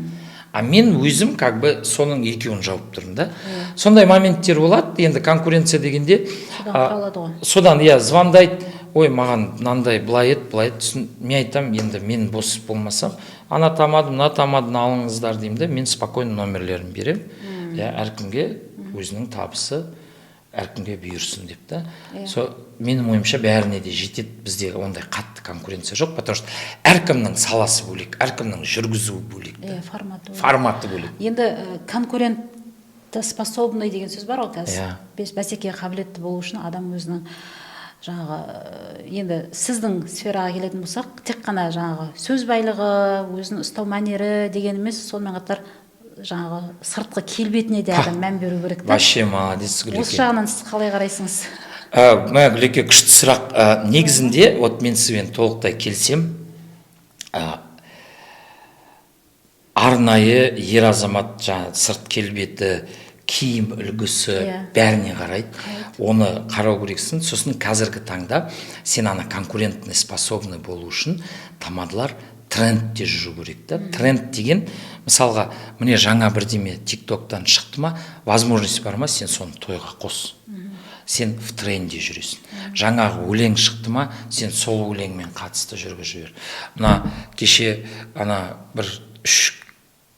а мен өзім как бы соның екеуін жауып тұрмын да. Сондай моменттер болады. Енді конкуренция дегенде содан құралады ғой. содан звондайды, ой, маған мынандай былай еді, мен айтам, енді мен бос болмасам, ана тамады, мына тамадыны алыңыздар деймін де, мен спокойно номерлерін берем. Әркімге өзінің табысы, әркімге бұйырсын деп та. Менің ойымша бәріне де жетеді, бізде ондай қатты конкуренция жоқ, потому что әркімнің саласы бөлек, әркімнің жүргізуі бөлек. Форматы бөлек. Енді конкурентоспособный деген сөз бар ғой қазір. Бәсекеге қабілетті болу үшін адам өзінің жаңағы, енді сіздің сфераға келетін болсақ, тек қана жаңағы сөз байлығы, өзін ұстау мәнері деген емес, сонымен қатар жаңағы сыртқы келбетіне де адам мән беру керек. Вообще молодец, Гүлеке. Осы жағынан сіз қалай қарайсыңыз? Гүлеке, күшті сұрақ. Негізінде, мен сізбен толықтай келсем, арнайы ер азамат сырт келбеті, киім үлгісі бәріне қарайды. Оны қарау керексің. Сосын қазіргі таңда сен ана конкурентный способный болу үшін тамадылар трендте жүру керек та. Тренд деген, мысалға, міне жаңа бірдеме тиктоктан шықты ма, возможность бар ма, сен соны тойға қос. Сен в тренде жүресің. Жаңағы өлең шықты ма, сен сол өлеңмен қатысты жүргізіп жібер. Мына кеше ана бір 3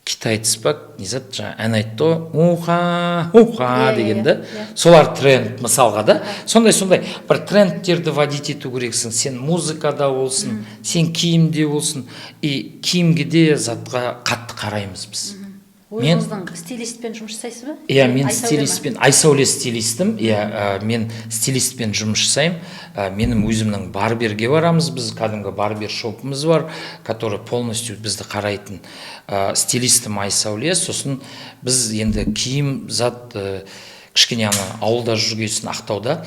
китайцы па, не зат, ән айтты ғой, уха дегенді. Солар тренд мысалға да. Сондай бір трендтерді водить ету керексің. Сен музыкада болсын, сен киімде болсын. И киімге де затқа қатты қараймыз біз. Өзіңіздің стилистпен жұмыс жасайсыз ба? Мен стилистпен, Айсәуле стилистім. Мен стилистпен жұмыс жасаймын. Менің өзімнің барберге барамыз, біз кәдімгі барбер шопымыз бар, который полностью бізді қарайтын. Стилистім Айсәуле, сосын біз енді киім зат кішкене ауылда жүргесін Ақтауда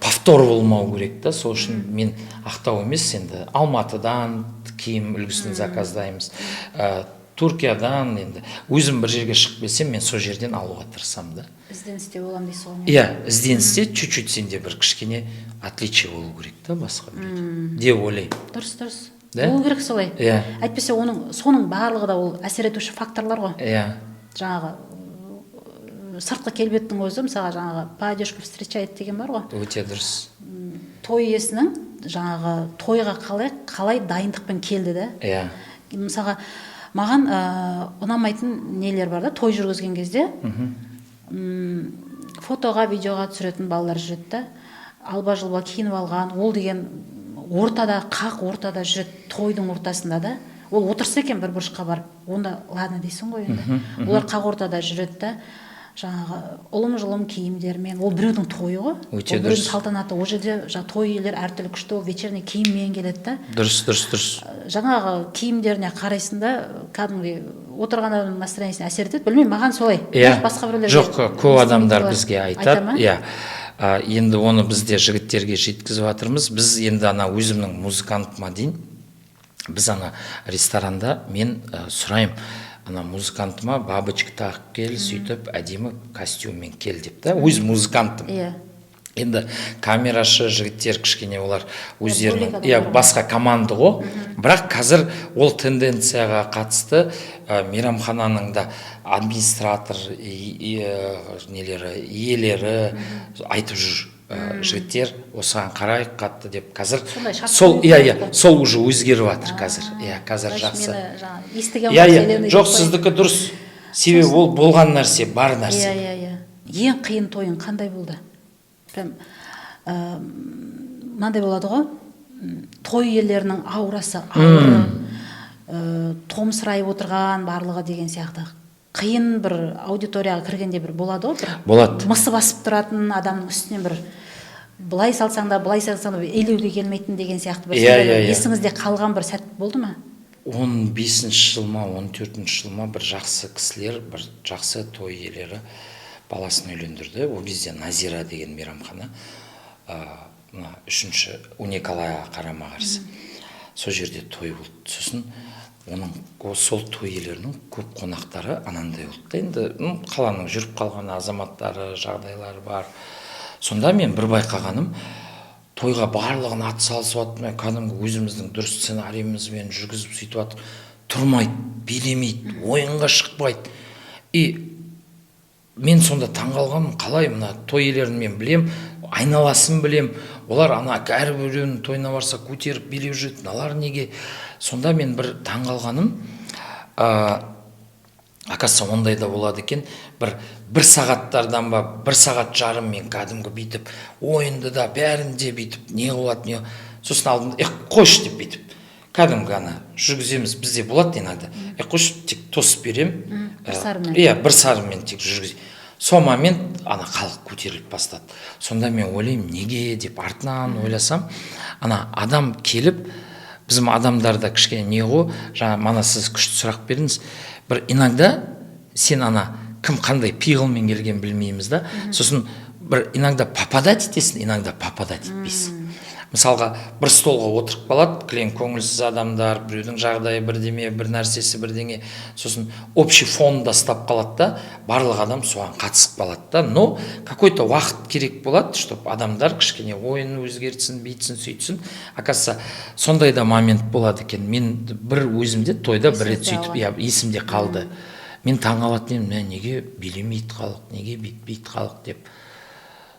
повтор болмау керек та. Сол үшін мен Ақтау емес, енді Алматыдан киім үлгісін заказдаймыз. Түркиядан, енді өзім бір жерге шығып келсем, мен сол жерден алуға тырысам да. Ізденісте болам дейсіз ғой. Ізденісте чуть-чуть сенде бір кішкене отличие болу керек та, басқа деп ойлаймын. Дұрыс. Болу керек солай. Әйтпесе соның барлығы да ол әсер етуші факторлар ғой. Жаңағы сыртқы келбеттің өзі, мысалға жаңағы «Падешка встречает» деген бар ғой. Өте дұрыс. Той иесінің жаңағы тойға қалай дайындықпен келді да. Мысалға маған ұнамайтын нелер бар да, той жүргізген кезде фотоға, видеоға түсіретін балалар жүреді да, алба-жұлба киініп алған, ол деген қақ ортада жүреді, тойдың ортасында да. Ол отырса екен бір бұрышқа барып, онда ладно дейсің ғой енді. Олар қақ ортада жүреді да, жаңағы ұлым-жылым киімдермен, ол біреудің тойы ғой. Ол біреудің салтанаты. Ол жерде той иелері әртүрлі күшті вечерний киіммен келеді да. Дұрыс. Жаңағы киімдеріне қарайсың да, кәдімгідей отырған адамның настроениесіне әсер етеді. Білмеймін, маған солай. Басқа біреулер жоқ, көп адамдар бізге айтады. Енді оны бізде жігіттерге жеткізіп жатырмыз. Біз енді өзімнің музыкантыма дейін, біз ресторанда мен сұраймын, музыкантыма бабочка тағып кел, сөйтіп әдемі костюммен кел деп та. Өз музыкантым. Енді камерашы жігіттер кішкене олар өздерінің басқа команда ғой. Бірақ қазір ол тенденцияға қатысты мейрамхананың да администратор иелері айтып жүр. Жігіттер осыған қарай қатты деп қазір сол уже өзгеріп жатыр қазір. Қазір жақсы. Жоқ, сіздікі дұрыс. Себебі ол болған нәрсе, бар нәрсе. Ең қиын тойың қандай болды? Мынандай болады ғой, той иелерінің аурасы ауыр, томсырайып отырған барлығы деген сияқты. Қиын бір аудиторияға кіргенде бір болады ғой, болады. Мысы басып тұратын адамның үстінен бір былай салсаң да елеуге келмейтін деген сияқты бір есіңізде қалған бір сәт болды ма? 15-ші жыл ма, 14-ші жыл ма бір жақсы кісілер, бір жақсы той иелері баласын үйлендірді. Ол кезде Назира деген мейрамхана, 3-ші Униколайға қарама-қарсы. Сол жерде той болды. Сосын сол той иелерінің көп қонақтары анандай болды. Енді қаланың жүріп қалған азаматтары, жағдайлары бар. Сонда мен бір байқағаным, тойға барлығын ат салысып жатыр, кәдімгі өзіміздің дұрыс сценарийімізбен жүргізіп сөйтіп жатыр. тұрмайды, билемейді, ойынға шықпайды. И мен сонда таңғалғанмын, қалай мына той иелерін мен білем, айналасын білем, олар ана әрбіреуінің тойына барса көтеріп билеп жүреді, мыналар неге? Сонда мен бір таңғалғаным, оказывается, ондай да болады екен. бір сағаттардан ба, 1 сағат жарым мен кәдімгі бүйтіп, ойынды да бәрінде бүйтіп, не қылады, сосын алдымда, қойшы деп бүйтіп. Кәдімгі ана жүргіземіз, бізде болады иногда. Қойшы, тек тосып берем. 1 сарымен тек жүргізем. Сол момент ана халық көтеріліп бастады. Сонда мен ойлаймын, неге деп артынан ойласам, ана адам келіп, біздің адамдарда кішкене не ғой, жаңа мана сіз күшті сұрақ бердіңіз. Бір иногда сен ана кім қандай пиғылмен келген білмейміз да. Сосын бір иногда попадать етесің, иногда попадать етпейсің. Мысалға, бір столға отырып қалады, кілең көңілсіз адамдар, біреудің жағдайы бірдеме, бір нәрсесі бірдеңе, сосын общий фонда стап қалады да, барлық адам соған қатысып қалады да. Но какой-то уақыт керек болады, чтобы адамдар кішкене ойын өзгертсін, бүйтсін, сөйтсін. Оказывается, сондай да момент болады екен. Мен бір өзімде тойда бір рет сөйтіп, есімде қалды. Мен таңғалатын едім, неге билемейді халық, неге бүйтпейді халық деп.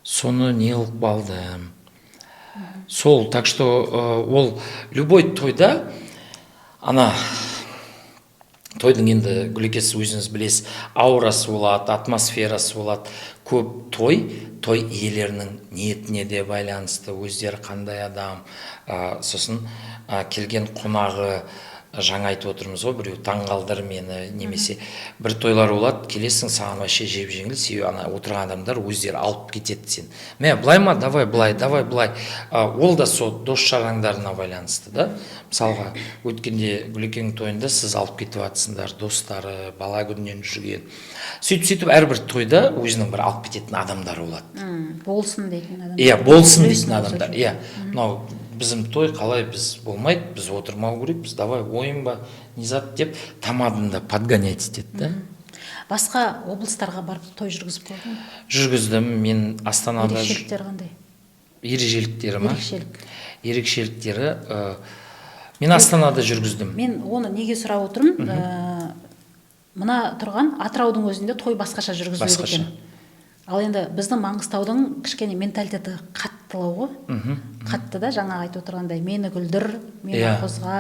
Соны не қылып қалдым. Сол, так что ол любой тойда, ана тойдың енді Гүлекес өзіңіз білесіз, аурасы болады, атмосферасы болады. Көп той иелерінің ниетіне де байланысты, өздері қандай адам, сосын келген қонағы, жаңа айтып отырмыз ғой, біреу таңғалдыр мені, немесе бір тойлар болады, келесің, саған вообще жеп-жеңіл, себебі ана отырған адамдар өздері алып кетеді сен. Мә, былай ма, давай былай. Ол да сол дос жарандарына байланысты да. Мысалға, өткенде Гүлекеңнің тойында сіз алып кетіп жатсыңдар, достары, бала күннен жүрген. Сөйтіп әрбір тойда өзінің бір алып кететін адамдары болады. Болсын дейтін адамдар. Болсын дейтін адамдар. Мынау біздің той қалай біз болмайды, біз отырмау керекпіз, давай ойын ба, не зат деп тамадында подгонять етеді да. Басқа облыстарға барып той жүргізіп көрдің? Жүргіздім, мен Астанада. Ерекшеліктері қандай? Ерекшеліктері ма? Ерекшеліктері, мен Астанада жүргіздім. Мен оны неге сұрап отырмын? Мына тұрған Атыраудың өзінде той басқаша жүргізіледі екен. Ал енді біздің Маңғыстаудың кішкене менталитеті қаттылау ғой. Қатты да, жаңа айтып отырғандай, мені күлдір, мені қозға,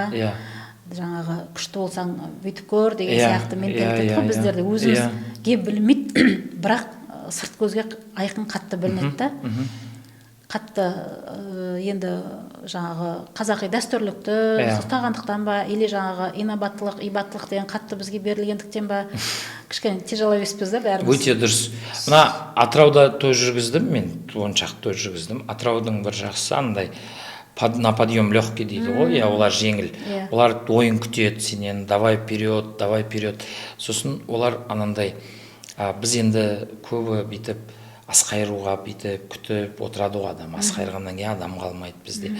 жаңағы күшті болсаң бүйтіп көр деген сияқты менталитет қой біздерде. Өзімізге білмейді, бірақ сырт көзге айқын қатты білінеді да. Қатты енді жаңағы қазақи дәстүрлікті сақтағандықтан ба, или жаңағы инабаттылық, ибаттылық деген қатты бізге берілгендіктен ба, кішкене тяжеловеспіз да бәріміз. Өте дұрыс. Мына Атырауда той жүргіздім, мен 10 шақты той жүргіздім. Атыраудың бір жақсы андай на подъем легкий дейді ғой, олар жеңіл. Олар ойын күтеді сенен, давай вперед. Сосын олар анандай, біз енді көбі бүйтіп асқайыруға бүйтіп күтіп отырады ғой адам. Асқайырғаннан кейін адам қалмайды бізде.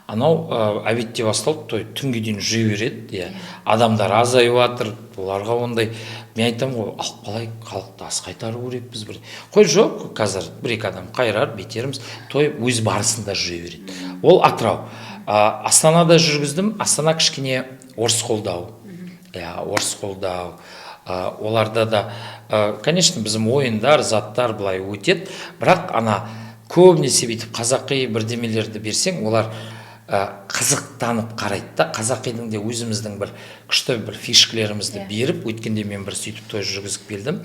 Анау обедте басталды, той түнге дейін жүре береді. Адамдар азайып жатыр, оларға ондай. Мен айтам ғой, қалай халықты асқайтару керекпіз бір. Қой жоқ, қазір 1-2 адам қайрар, бетеріміз, той өз барысында жүре береді. Ол Атырау. Астанада жүргіздім, Астана кішкене орыс қолдау. Орыс қолдау. Оларда да, конечно, біздің ойындар, заттар былай өтеді, бірақ ана көбінесе бүйтіп қазақи бірдемелерді берсең, олар қызықтанып қарайды да. Қазақидың де өзіміздің бір күшті бір фишкілерімізді беріп, өткенде мен бір сөйтіп той жүргізіп келдім.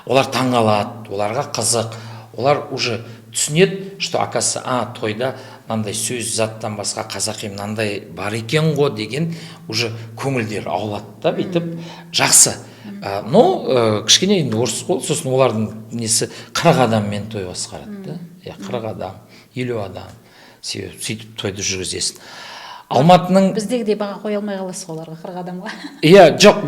Олар таңғалады, оларға қызық, олар уже түсінеді, что оказывается, тойда мынандай сөз заттан басқа қазақи мынандай бар екен ғой деген уже көңілдер аулады да, бүйтіп жақсы. Но кішкене енді орыс қол, сосын олардың несі 40 адаммен той басқарады. 40 адам, 50 адам сөйтіп тойды жүргізесін. Алматының... Біздегідей баға қоя алмай қаласыз оларға 40 адамға. Жоқ,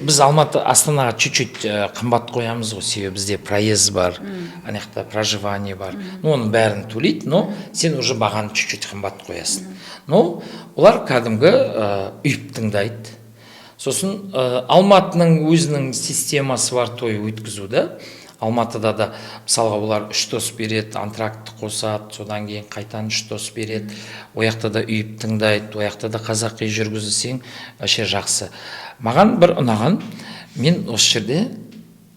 біз Алматы, Астанаға чуть-чуть қымбат қоямыз ғой, себебі бізде проезд бар, анаяқта проживание бар. Оның бәрін төлейді, но сен уже бағаны чуть-чуть қымбат қоясың. Но олар кәдімгі үйіп тыңдайды. Сосын Алматының өзінің системасы бар той өткізуді. Алматыда да мысалға олар 3 дос береді, антрактты қосады, содан кейін қайтадан 3 дос береді. Ояқта да үйіп тыңдайды, ояқта да қазақи жүргізсең вообще жақсы. Маған бір ұнаған, мен осы жерде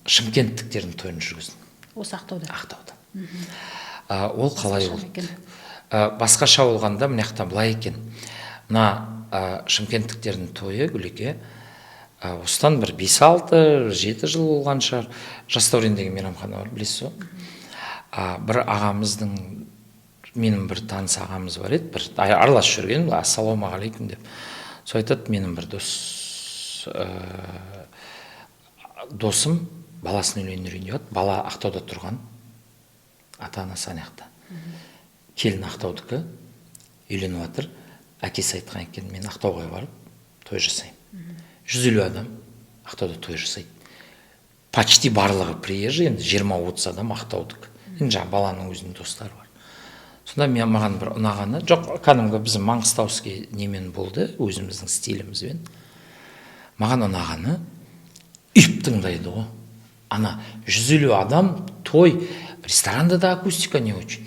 шымкенттіктердің тойын жүргіздім. Осы Ақтауда. Ол қалай болды? Басқаша болғанда мына жақта былай екен. Мына шымкенттіктердің тойы Гүлеке осыдан бір 5-6-7 жыл болған шығар. Жастаурендегі мейрамхана бар, білесіз ғой. Бір ағамыздың, менің бір таныс ағамыз бар еді, бір аралас жүрген, ассалаумағалейкум деп. Сол айтады, менің бір досым баласын үйленуіне еді. Бала Ақтауда тұрған, ата-анасы анаяқта. Келін Ақтаудікі, үйленіп жатыр. Әкесі айтқан екен, мен Ақтауға барып той жасаймын. 150 адам Ақтауда той жасайды. Почти барлығы приезжий, енді 20-30 адам Ақтаудікі. Енді жаңа баланың өзінің достары бар. Сонда маған бір ұнағаны, жоқ, кәдімгі біздің Маңғыстауский немен болды, өзіміздің стилімізбен. Маған ұнағаны, үйіп тыңдайды ғой. Ана 150 адам той, ресторанда да акустика не очень.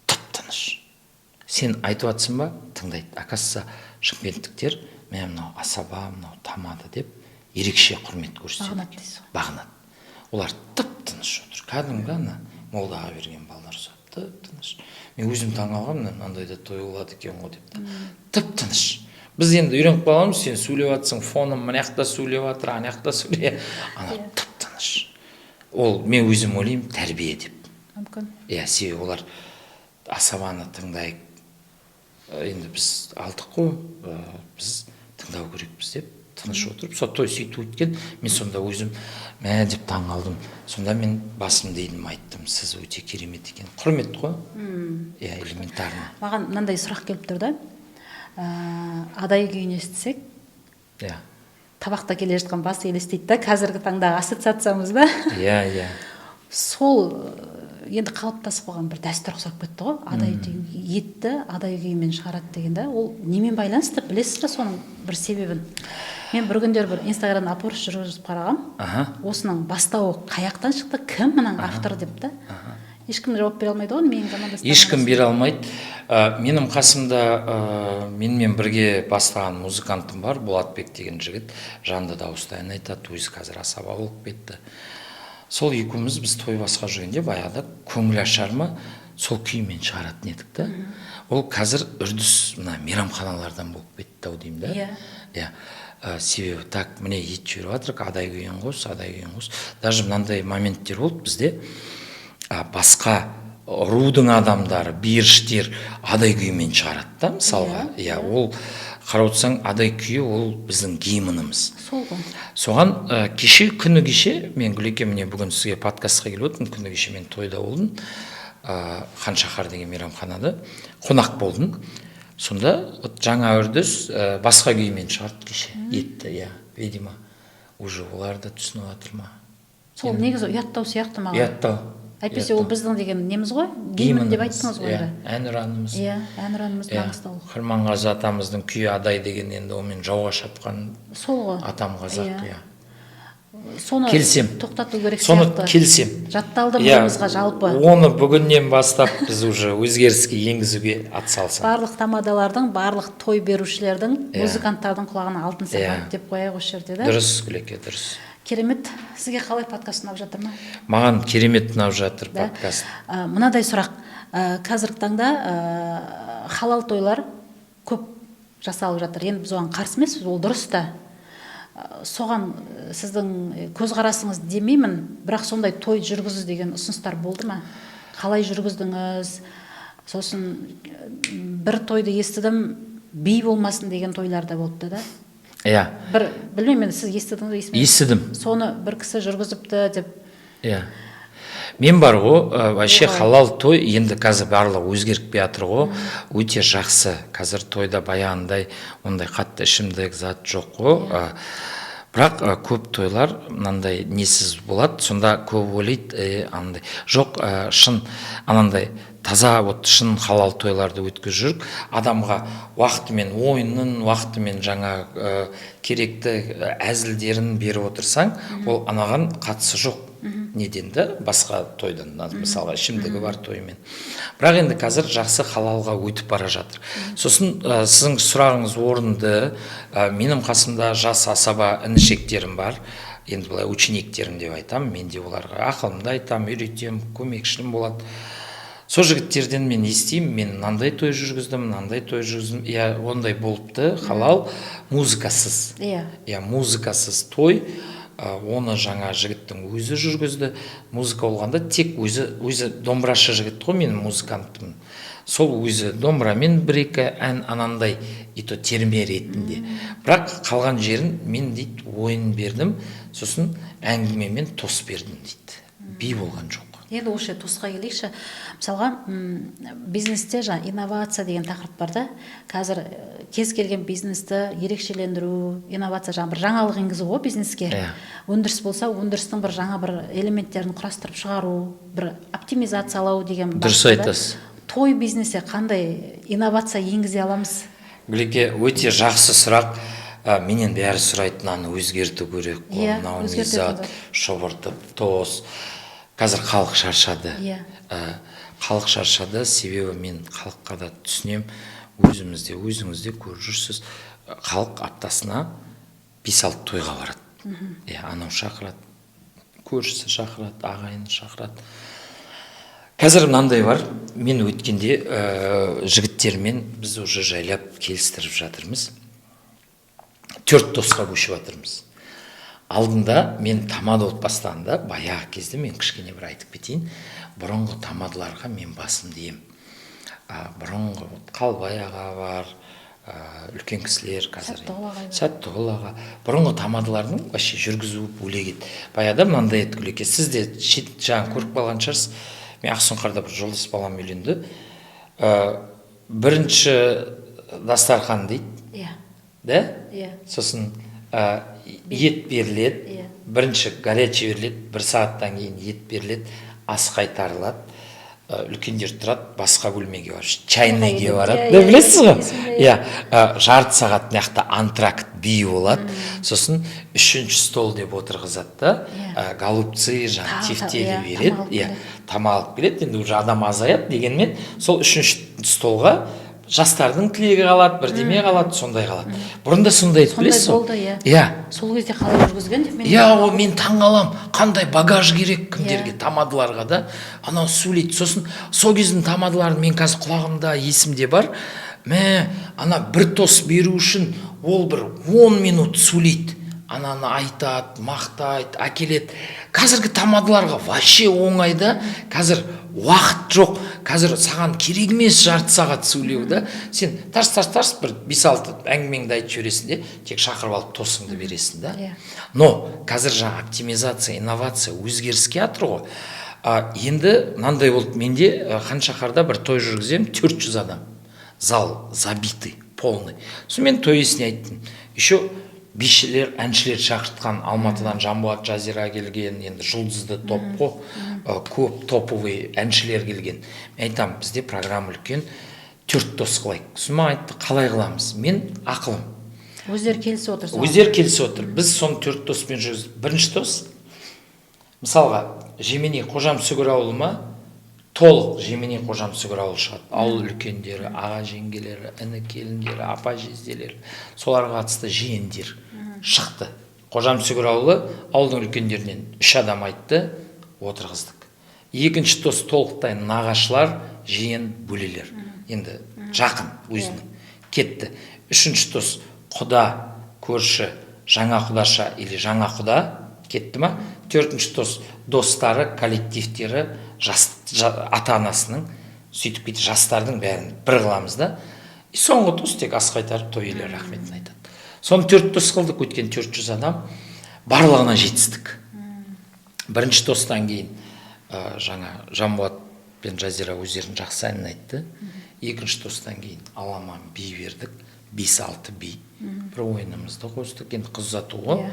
Тып-тыныш. Сен айтып жатсың ба, тыңдайды. Оказывается, шымкенттіктер, мен мынау асаба, мынау тамады деп ерекше құрмет көрсетеді. Бағынады дейсіз ғой. Бағынады. Олар тып-тыныш отыр. Кәдімгі ана молдаға берген балалар ұсап, тып-тыныш. Мен өзім таңғалғанмын, андайда той болады екен ғой деп. Тып-тыныш. Біз енді үйреніп қаламыз, сен сөйлеп жатсың, фоным мына жақта сөйлеп жатыр, ана жақта сөйлеп, ана тып-тыныш. Ол мен өзім ойлаймын, тәрбие деп. Мүмкін. Себебі олар асабаны тыңдайық. Енді біз алдық қой, біз тыңдау керекпіз деп тыныш отырып, сол той сөйтіп өткен. Мен сонда өзім мә деп таң қалдым. Сонда мен басым дейдім, айттым, сіз өте керемет екен. Құрмет қой. Элементарно. Маған мынандай сұрақ келіп тұр да. Адай күйін естісек, табақта келе жатқан басы елестейді да, қазіргі таңдағы ассоциациямыз ба? Сол енді қалыптасып қалған бір дәстүр ұқсап кетті ғой. Адай етті адай күйімен шығарады дегенде, ол немен байланысты, білесіз бе соның бір себебін? Мен бір күндер бір Инстаграмда опрос жүргізіп қарағам. Осының бастауы қаяқтан шықты, кім мұның авторы деп та? Ешкім жауап бере алмайды ғой, менің командастарым. Ешкім бере алмайды. Менің қасымда менімен бірге бастаған музыкантым бар, Болатбек деген жігіт, жанды дауыста ән айтады, өзі қазір асаба болып кетті. Сол екеуміз біз той басқа жүргенде баяғыда көңіл ашар ма, сол күймен шығаратын едік та. Ол қазір үрдіс мына мейрамханалардан болып кетті-ау деймін да. Себебі так, міне ет жіберіп жатырық, адай күйін қос. Даже мынандай моменттер болды бізде. Басқа рудың адамдары, биріштер адай күйімен шығарады да, мысалға. Ол қарап отырсаң, адай күйі ол біздің гимніміз. Соған күні кеше, мен Гүлеке міне бүгін сізге подкастқа келіп отырмын, күні кеше мен тойда болдым, Хан Шаһар деген мейрамханада қонақ болдым. Сонда жаңа үрдіс басқа күйімен шығарды кеше, етті, видимо, уже олар да түсініп жатыр ма. Сол негізі ұяттау сияқты маған. Ұяттау. Әйтпесе ол біздің деген неміз ғой, гимн деп айттыңыз ғой. Әнұранымыз. Әнұранымыз Маңғыстау. Құрманғазы атамыздың күйі адай деген, енді омен жауға шапқан атам қазақ. Соны тоқтату керек сияқты. Соны келсем. Жатталды бойымызға жалпы. Оны бүгіннен бастап біз уже өзгеріске енгізуге атсалсақ. Барлық тамадалардың, барлық той берушілердің, музыканттардың құлағына алтын сағат деп қояйық осы жерде да. Дұрыс, Гүлеке, дұрыс. Керемет. Сізге қалай подкаст ұнап жатыр ма? Маған керемет ұнап жатыр подкаст. Мынадай сұрақ. Қазіргі таңда халал тойлар көп жасалып жатыр. Енді біз оған қарсы емеспіз, ол дұрыс та. Соған сіздің көзқарасыңыз демеймін, бірақ сондай той жүргізіз деген ұсыныстар болды ма? Қалай жүргіздіңіз? Сосын бір тойды естідім, би болмасын деген тойлар да болыпты да. Бір, білмеймін, сіз естідіңіз бе? Естідім. Соны бір кісі жүргізіпті деп. Мен бар ғой, вообще халал той енді қазір барлығы өзгеріп жатыр ғой, өте жақсы. Қазір тойда баяғындай ондай қатты ішімдік зат жоқ ғой. Бірақ көп тойлар мынандай несіз болады, сонда көп ойлайды, андай. Жоқ, шын анандай таза шын халал тойларды өткізіп жүріп, адамға уақытымен ойынын, уақытымен жаңа керекті әзілдерін беріп отырсаң, ол анаған қатысы жоқ. неден да, басқа тойдан, мысалға ішімдігі бар тоймен. Бірақ енді қазір жақсы халалға өтіп бара жатыр. Сосын сіздің сұрағыңыз орынды. Менің қасымда жас асаба інішектерім бар. Енді былай учениктерім деп айтам, мен де оларға ақылымды айтам, үйретем, көмекшім болады. Сол жігіттерден мен естеймін, мен мынандай той жүргіздім, иә, ондай болыпты, халал, музыкасыз. Иә, музыкасыз той, оны жаңа жігіттің өзі жүргізді. Музыка болғанда тек өзі домбырашы жігіт қой, мен музыкантпын. Сол өзі домбырамен бір-екі ән анандай, и то терме ретінде. Бірақ қалған жерін мен дейді ойын бердім, сосын әңгімемен тос бердім дейді. Би болған жоқ. Енді осы тосқа келейікші. Мысалға, бизнесте жаңа инновация деген тақырып бар да. Қазір кез келген бизнесті ерекшелендіру, инновация жаңа бір жаңалық енгізу ғой бизнеске. Өндіріс болса, өндірістің бір жаңа бір элементтерін құрастырып шығару, бір оптимизациялау деген бар. Дұрыс айтасыз. Той бизнесте қандай инновация енгізе аламыз? Гүлеке, өте жақсы сұрақ. Менен бәрі сұрайды, мынаны өзгерту керек, мынау низат, шобыртып, тос. Қазір халық шаршады. Халық шаршады, себебі мен халыққа да түсінем, өзіңізде көріп жүрсіз. Халық аптасына 5-6 тойға барады. Анау шақырады, көршісі шақырады, ағайын шақырады. Қазір мынандай бар, мен өткенде жігіттермен біз уже жайлап келістіріп жатырмыз. 4 тосқа көшіп жатырмыз. Алдында мен тамада от бастағанда, баяғы кезде мен кішкене бір айтып кетейін, бұрынғы тамадыларға мен басымды ием. Бұрынғы Қалбай аға бар, үлкен кісілер қазір. Сәттіғұл аға. Бұрынғы тамадылардың вообще жүргізуі бөлек еді. Баяғыда мынандай еді Гүлеке, сіз де жаңа көріп қалған шығарсыз. Мен Ақсұңқарда бір жолдас балам үйленді. Бірінші дастархан дейді. Да? Сосын ет беріледі, бірінші горячий беріледі, 1 сағаттан кейін ет беріледі, ас қайтарылады, үлкендер тұрады, басқа бөлмеге барып, чайныйге барады, білесіз ғой? Жарты сағат маяқта антракт би болады, сосын 3-ші стол деп отырғызады, голубцы, тефтели береді, тамақ келеді, енді уже адам азаяды дегенмен, сол 3-ші столға жастардың тілегі қалады, бірдеме қалады, сондай қалады. Бұрында сондай еді, білесіз ғой? Сол кезде қалай жүргізген деп мен? Мен таң қалам, қандай багаж керек кімдерге, тамадыларға да, анау сөйлейді. Сосын сол кездің тамадыларын мен қазір құлағымда есімде бар. Ана бір тос беру үшін ол бір 10 минут сөйлейді. Ананы айтады, мақтайды, әкеледі. Қазіргі тамадыларға вообще оңайда, қазір уақыт жоқ, қазір саған керек емес жарты сағат сөйлеу да. Сен тарс бір 5-6 әңгімеңді айтып жібересің де, тек шақырып алып тосыңды бересің да. Но қазір жаңа оптимизация, инновация өзгеріске атыр ғой. Енді мынандай болды, менде Хан-Шаһарда бір той жүргізем, 400 адам. Зал забитый, полный. Сонымен той иесіне айттым. Еще бишілер, әншілер шақыртқан, Алматыдан Жанболат Жазира келген, енді жұлдызды топ қой, көп топовый әншілер келген. Мен айтам, бізде программа үлкен, 4 тос қылайық. Сосын айтты, қалай қыламыз? Мен ақылым. Өздері келісіп отыр. Өздері келісіп отыр. Біз соны 4 тоспен жүргіздік. Бірінші тос, мысалға, Жеменей Қожам Сүгір ауылы ма? Толық Жеменей Қожам Сүгір ауылы шығады. Ауыл үлкендері, аға жеңгелері, іні келіндері, апа жезделері, соларға қатысты жиендер шықты. Қожам Сүгір ауылы ауылдың үлкендерінен 3 адам айтты, отырғыздық. Екінші тос толықтай нағашылар, жиен, бөлелер. Енді жақын өзінің кетті. Үшінші тос құда, көрші, жаңа құдаша или жаңа құда кетті ма? Төртінші тос достары, коллективтері, ата-анасының, сөйтіп кетті, жастардың бәрін бір қыламыз да. Соңғы тос тек ас қайтарып той иелері рахметін айтады. Соны 4 тос қылдық, өткен 400 адам, барлығына жетістік. Бірінші тостан кейін жаңа Жанболат пен Жазира өздерінің жақсы әнін айтты. Екінші тостан кейін аламан би бердік, 5-6 би. Бір ойынымызды қостық, енді қыз ұзату ғой.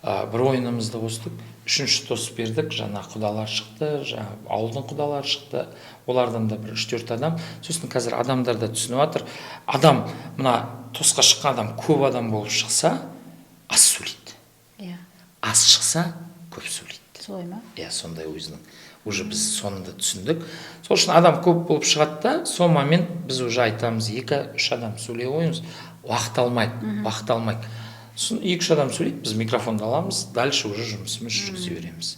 Бір ойынымызды қостық. Үшінші тос бердік, жаңа құдалар шықты, ауылдың құдалары шықты. Олардан да бір 3-4 адам. Сосын қазір адамдар да түсініп жатыр. Адам, мына тосқа шыққан адам көп адам болып шықса, аз сөйлейді. Аз шықса, көп сөйлейді. солай ма? Иә, сондай өзінің. Уже біз соңында түсіндік. Сол үшін адам көп болып шығады да, сол момент біз уже айтамыз, 2-3 адам сөйлей қойыңыз, уақыт алмайды. Сосын 2-3 адам сөйлейді, біз микрофонды аламыз, дальше уже жұмысымыз жүргізе береміз.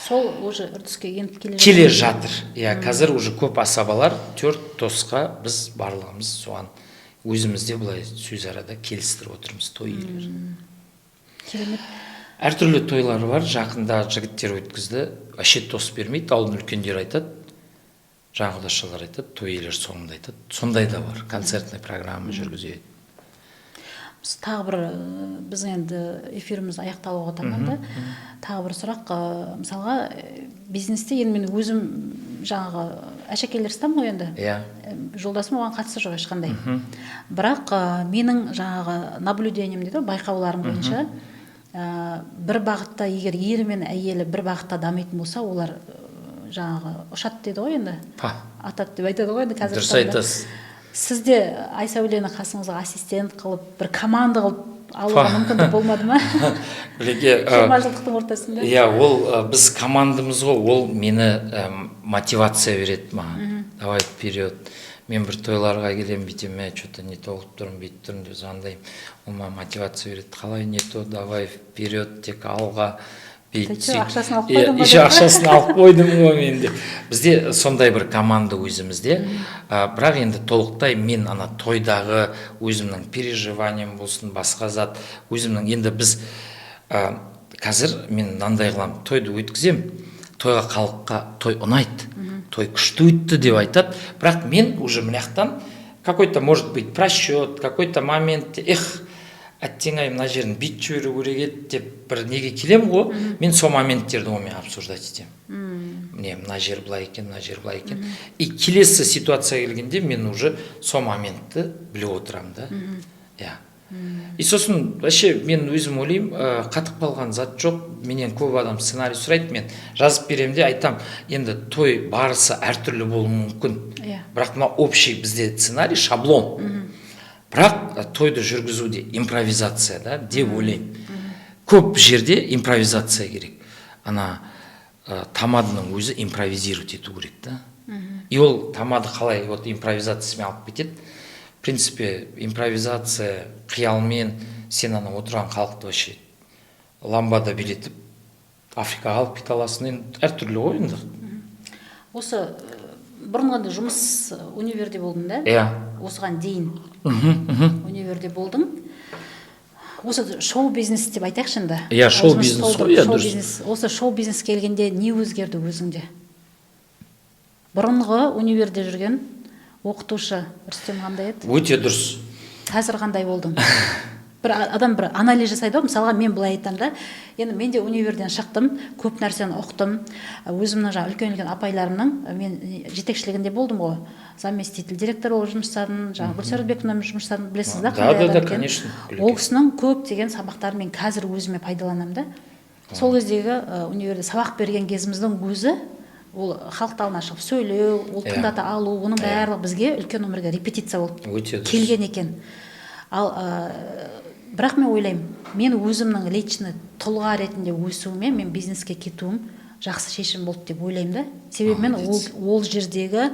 Сол уже үрдіске еніп Келе жатыр. Иә, қазір уже көп асабалар, 4 досқа біз барлығымыз соған өзімізде былай сөз арада келістіріп отырмыз той иелерін. Керемет. Әртүрлі тойлар бар, жақында жігіттер өткізді, вообще тос бермейді, ауылдың үлкендері айтады, жаңағы құдашалар айтады, той иелері соңында айтады. Сондай да бар, концертный программа жүргізеді. Біз тағы бір, біз енді эфиріміз аяқталуға таманда, тағы бір сұрақ, мысалға бизнесте енді мен өзім жаңағы әшекейлер істеймін ғой енді. Иә. Жолдасым оған қатысы жоқ ешқандай. Бірақ менің жаңағы наблюдением дейді, байқауларым бойынша бір бағытта, егер ері мен әйелі бір бағытта дамитын болса, олар жаңағы ұшады дейді ғой енді. Атады деп айтады ғой енді қазір. Дұрыс айтасыз. Сізде Айсәулені қасыңызға ассистент қылып, бір команда қылып алуға мүмкіндік болмады ма? 20 жылдықтың ортасында. Иә, ол біз командамыз ғой, ол мені мотивация береді маған. Давай вперед. Мен бір тойларға келем, бүйтем, что-то не то қылып тұрмын, бүйтіп тұрмын деп звондаймын. Ол маған мотивация береді. Қалай не то, давай вперед, тек алға. Ақшасын алып қойдым ғой. Еще ақшасын алып қойдым ғой мен деп. Бізде сондай бір команда өзімізде. Бірақ енді толықтай мен ана тойдағы өзімнің переживанием болсын, басқа зат, өзімнің енді біз қазір мен мынандай қыламын, тойды өткізем, тойға халыққа той ұнайды, той күшті өтті деп айтады. Бірақ мен уже мынаяқтан какой-то может быть просчет, какой-то момент, әттең-ай мына жерін бүйтіп жіберу керек еді деп бір неге келем ғой, мен сол моменттерді онымен обсуждать етемін. Міне мына жер былай екен, мына жер былай екен. И келесі ситуацияға келгенде мен уже сол моментті біліп отырамын да. Иә. И сосын вообще мен өзім ойлаймын, қатып қалған зат жоқ. Менен көп адам сценарий сұрайды, мен жазып беремін де айтам, енді той барысы әртүрлі болуы мүмкін. Бірақ мына общий бізде сценарий, шаблон. Бірақ тойды жүргізуде импровизация да, деп ойлаймын. Көп жерде импровизация керек. Ана тамадының өзі импровизировать ету керек да. И ол тамады қалай вот импровизациямен алып кетеді. В принципе, импровизация қиялмен сен ана отырған халықты вообще ламбада билетіп Африкаға алып кете аласың. Енді әртүрлі ғой енді. Осы бұрынғанда жұмыс универде болдың да? Иә. Осыған дейін универде болдың. Осы шоу-бизнес деп айтайықшы енді. Иә, шоу-бизнес қой, иә, дұрыс. Осы шоу-бизнеске келгенде не өзгерді өзіңде? Бұрынғы универде жүрген оқытушы Рүстем қандай еді? Өте дұрыс. Қазір қандай болдың? Бір адам бір анализ жасайды ғой, мысалға мен былай айтам да, енді мен де универден шықтым, көп нәрсені оқыдым, өзімнің жаңа үлкен апайларымның мен жетекшілігінде болдым ғой, заместитель директор болып жұмыс жасадым, жаңа Гүлсара Бекмановнамен жұмыс жасадым, білесіз да? Да, конечно. Ол кісінің көптеген сабақтарын мен қазір өзіме пайдаланамын да. Сол кездегі универде сабақ берген кезіміздің өзі, ол халықты алдына шығып сөйлеу, ол тыңдата алу, оның барлығы бізге үлкен өмірге репетиция болып келген екен. Ал бірақ мен ойлаймын, мен өзімнің личный тұлға ретінде өсуіме, мен бизнеске кетуім жақсы шешім болды деп ойлаймын да. Себебі мен ол жердегі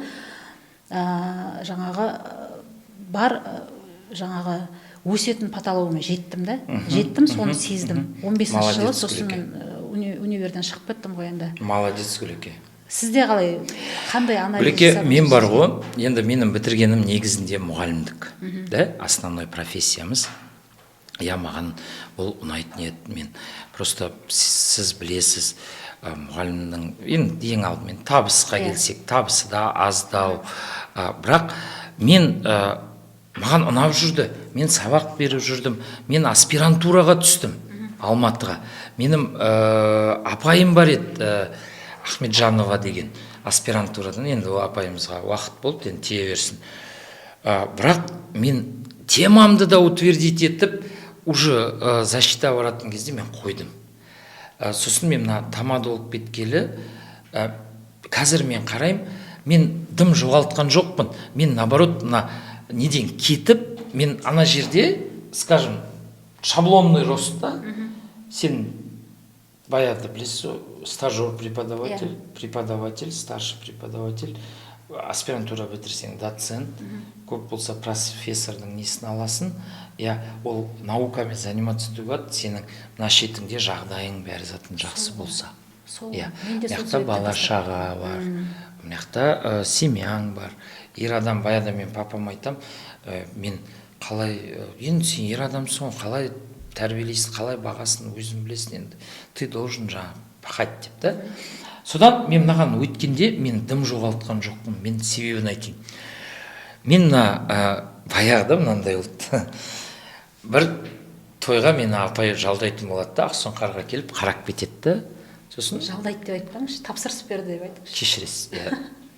жаңағы бар жаңағы өсетін потологыма жеттім да. Жеттім, соны сездім. 15 жылы сосын мен универден шығып кеттім ғой енді. Молодец, Гүлеке. Сізде қалай, қандай анализ? Гүлеке, мен бар ғой, енді менің бітіргенім негізінде мұғалімдік. Да, основной профессиямыз. Я маған бұл ұнайтын еді. Мен просто сіз білесіз, мұғалімнің ең алдымен табысқа келсек, табысы да аздау. Бірақ мен маған ұнап жүрді. Мен сабақ беріп жүрдім. Мен аспирантураға түстім Алматыға. Менің апайым бар еді, Ахметжанова деген, аспирантурадан. Енді ол апайымызға уақыт болды, енді тие берсін. Бірақ мен темамды да утвердить етіп, уже защита баратын кезде мен қойдым. Сосын мен тамада болып кеткелі, қазір мен қарайым, мен дым жоғалтқан жоқпын. Мен наоборот, неден кетіп, мен ана жерде, скажем, шаблонный ростта, сен баяғыда білесіз, стажер преподаватель, старший преподаватель, аспирантура бітірсең доцент, көп болса профессордың несін аласың. Ол наукамен заниматься етуге сенің мына шетіңде жағдайың бәрі затын жақсы болса. Мына бала шаға бар, мына семьяң бар. Ер адам, баяда мен папам айтам, мен қалай, енді сен ер адамсың, қалай тәрбиелейсің, қалай бағасын өзің білесің, енді ты должен пахать деп та. Содан мен мынаған өткенде мен дым жоғалтқан жоқпын, мен себебін айтайын. Мен баяғыда мынандай болды. Бір тойға мені апай жалдайтын болады да, Ақсұңқарға келіп қарап кетеді. Сосын жалдайды деп айтпаңызшы, тапсырыс берді деп айтыңызшы. Кешіресіз,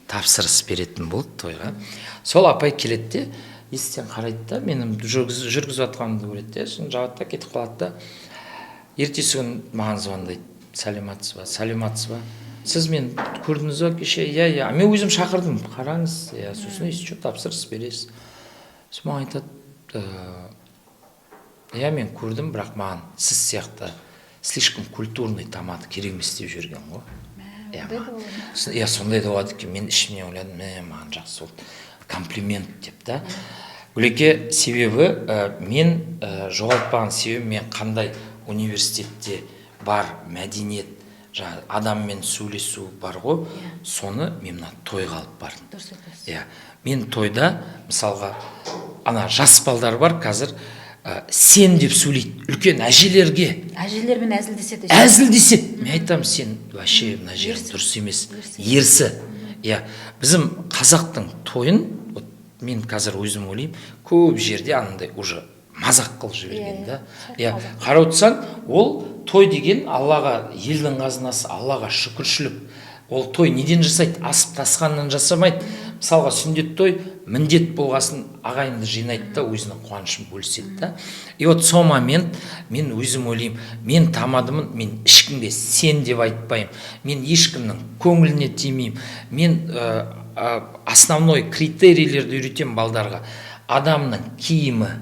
тапсырыс беретін болды тойға. Сол апай келеді де, есіктен қарайды да, менің жүргізіп жатқанымды көреді де, сосын жауапта кетіп қалады да. Ертесі күн маған звондайды. Сәлеметсіз ба? Сіз мен көрдіңіз ба кеше? Мен өзім шақырдым, қараңыз. Сосын еще тапсырыс бересіз. Сосын маған айтады, мен көрдім, бірақ маған сіз сияқты слишком культурный тамады керек емес деп жүрген ғой. Сондай да болады екен, мен ішімнен ойладым, маған жақсы болды. Комплимент деп та. Гүлеке, себебі мен жоғалтпаған себебі мен қандай университетте бар мәдениет, адаммен сөйлесу бар ғой, соны мен мына тойға алып бардым. Мен тойда, мысалға, жас балдар бар қазір, сен деп сөйлейді, үлкен әжелерге. Әжелермен әзілдеседі. Әзілдеседі. Мен айтам, сен вообще мына жерің дұрыс емес. Ерсі. Біздің қазақтың тойын, мен қазір өзім ойлаймын, көп жерде анандай уже мазақ қылып жіберген да. Қарап отырсаң, ол той деген Аллаға, елдің қазынасы, Аллаға шүкіршілік. Ол той неден жасайды? Асып тасқаннан жасамайды. Мысалға сүндет той міндет болғасын ағайынды жинайды да, өзінің қуанышын бөліседі да. Сол момент мен өзім ойлаймын, мен тамадымын, мен ешкімге сен деп айтпаймын, мен ешкімнің көңіліне тимеймін. Мен основной критерийлерді үйретемін балдарға. Адамның киімі,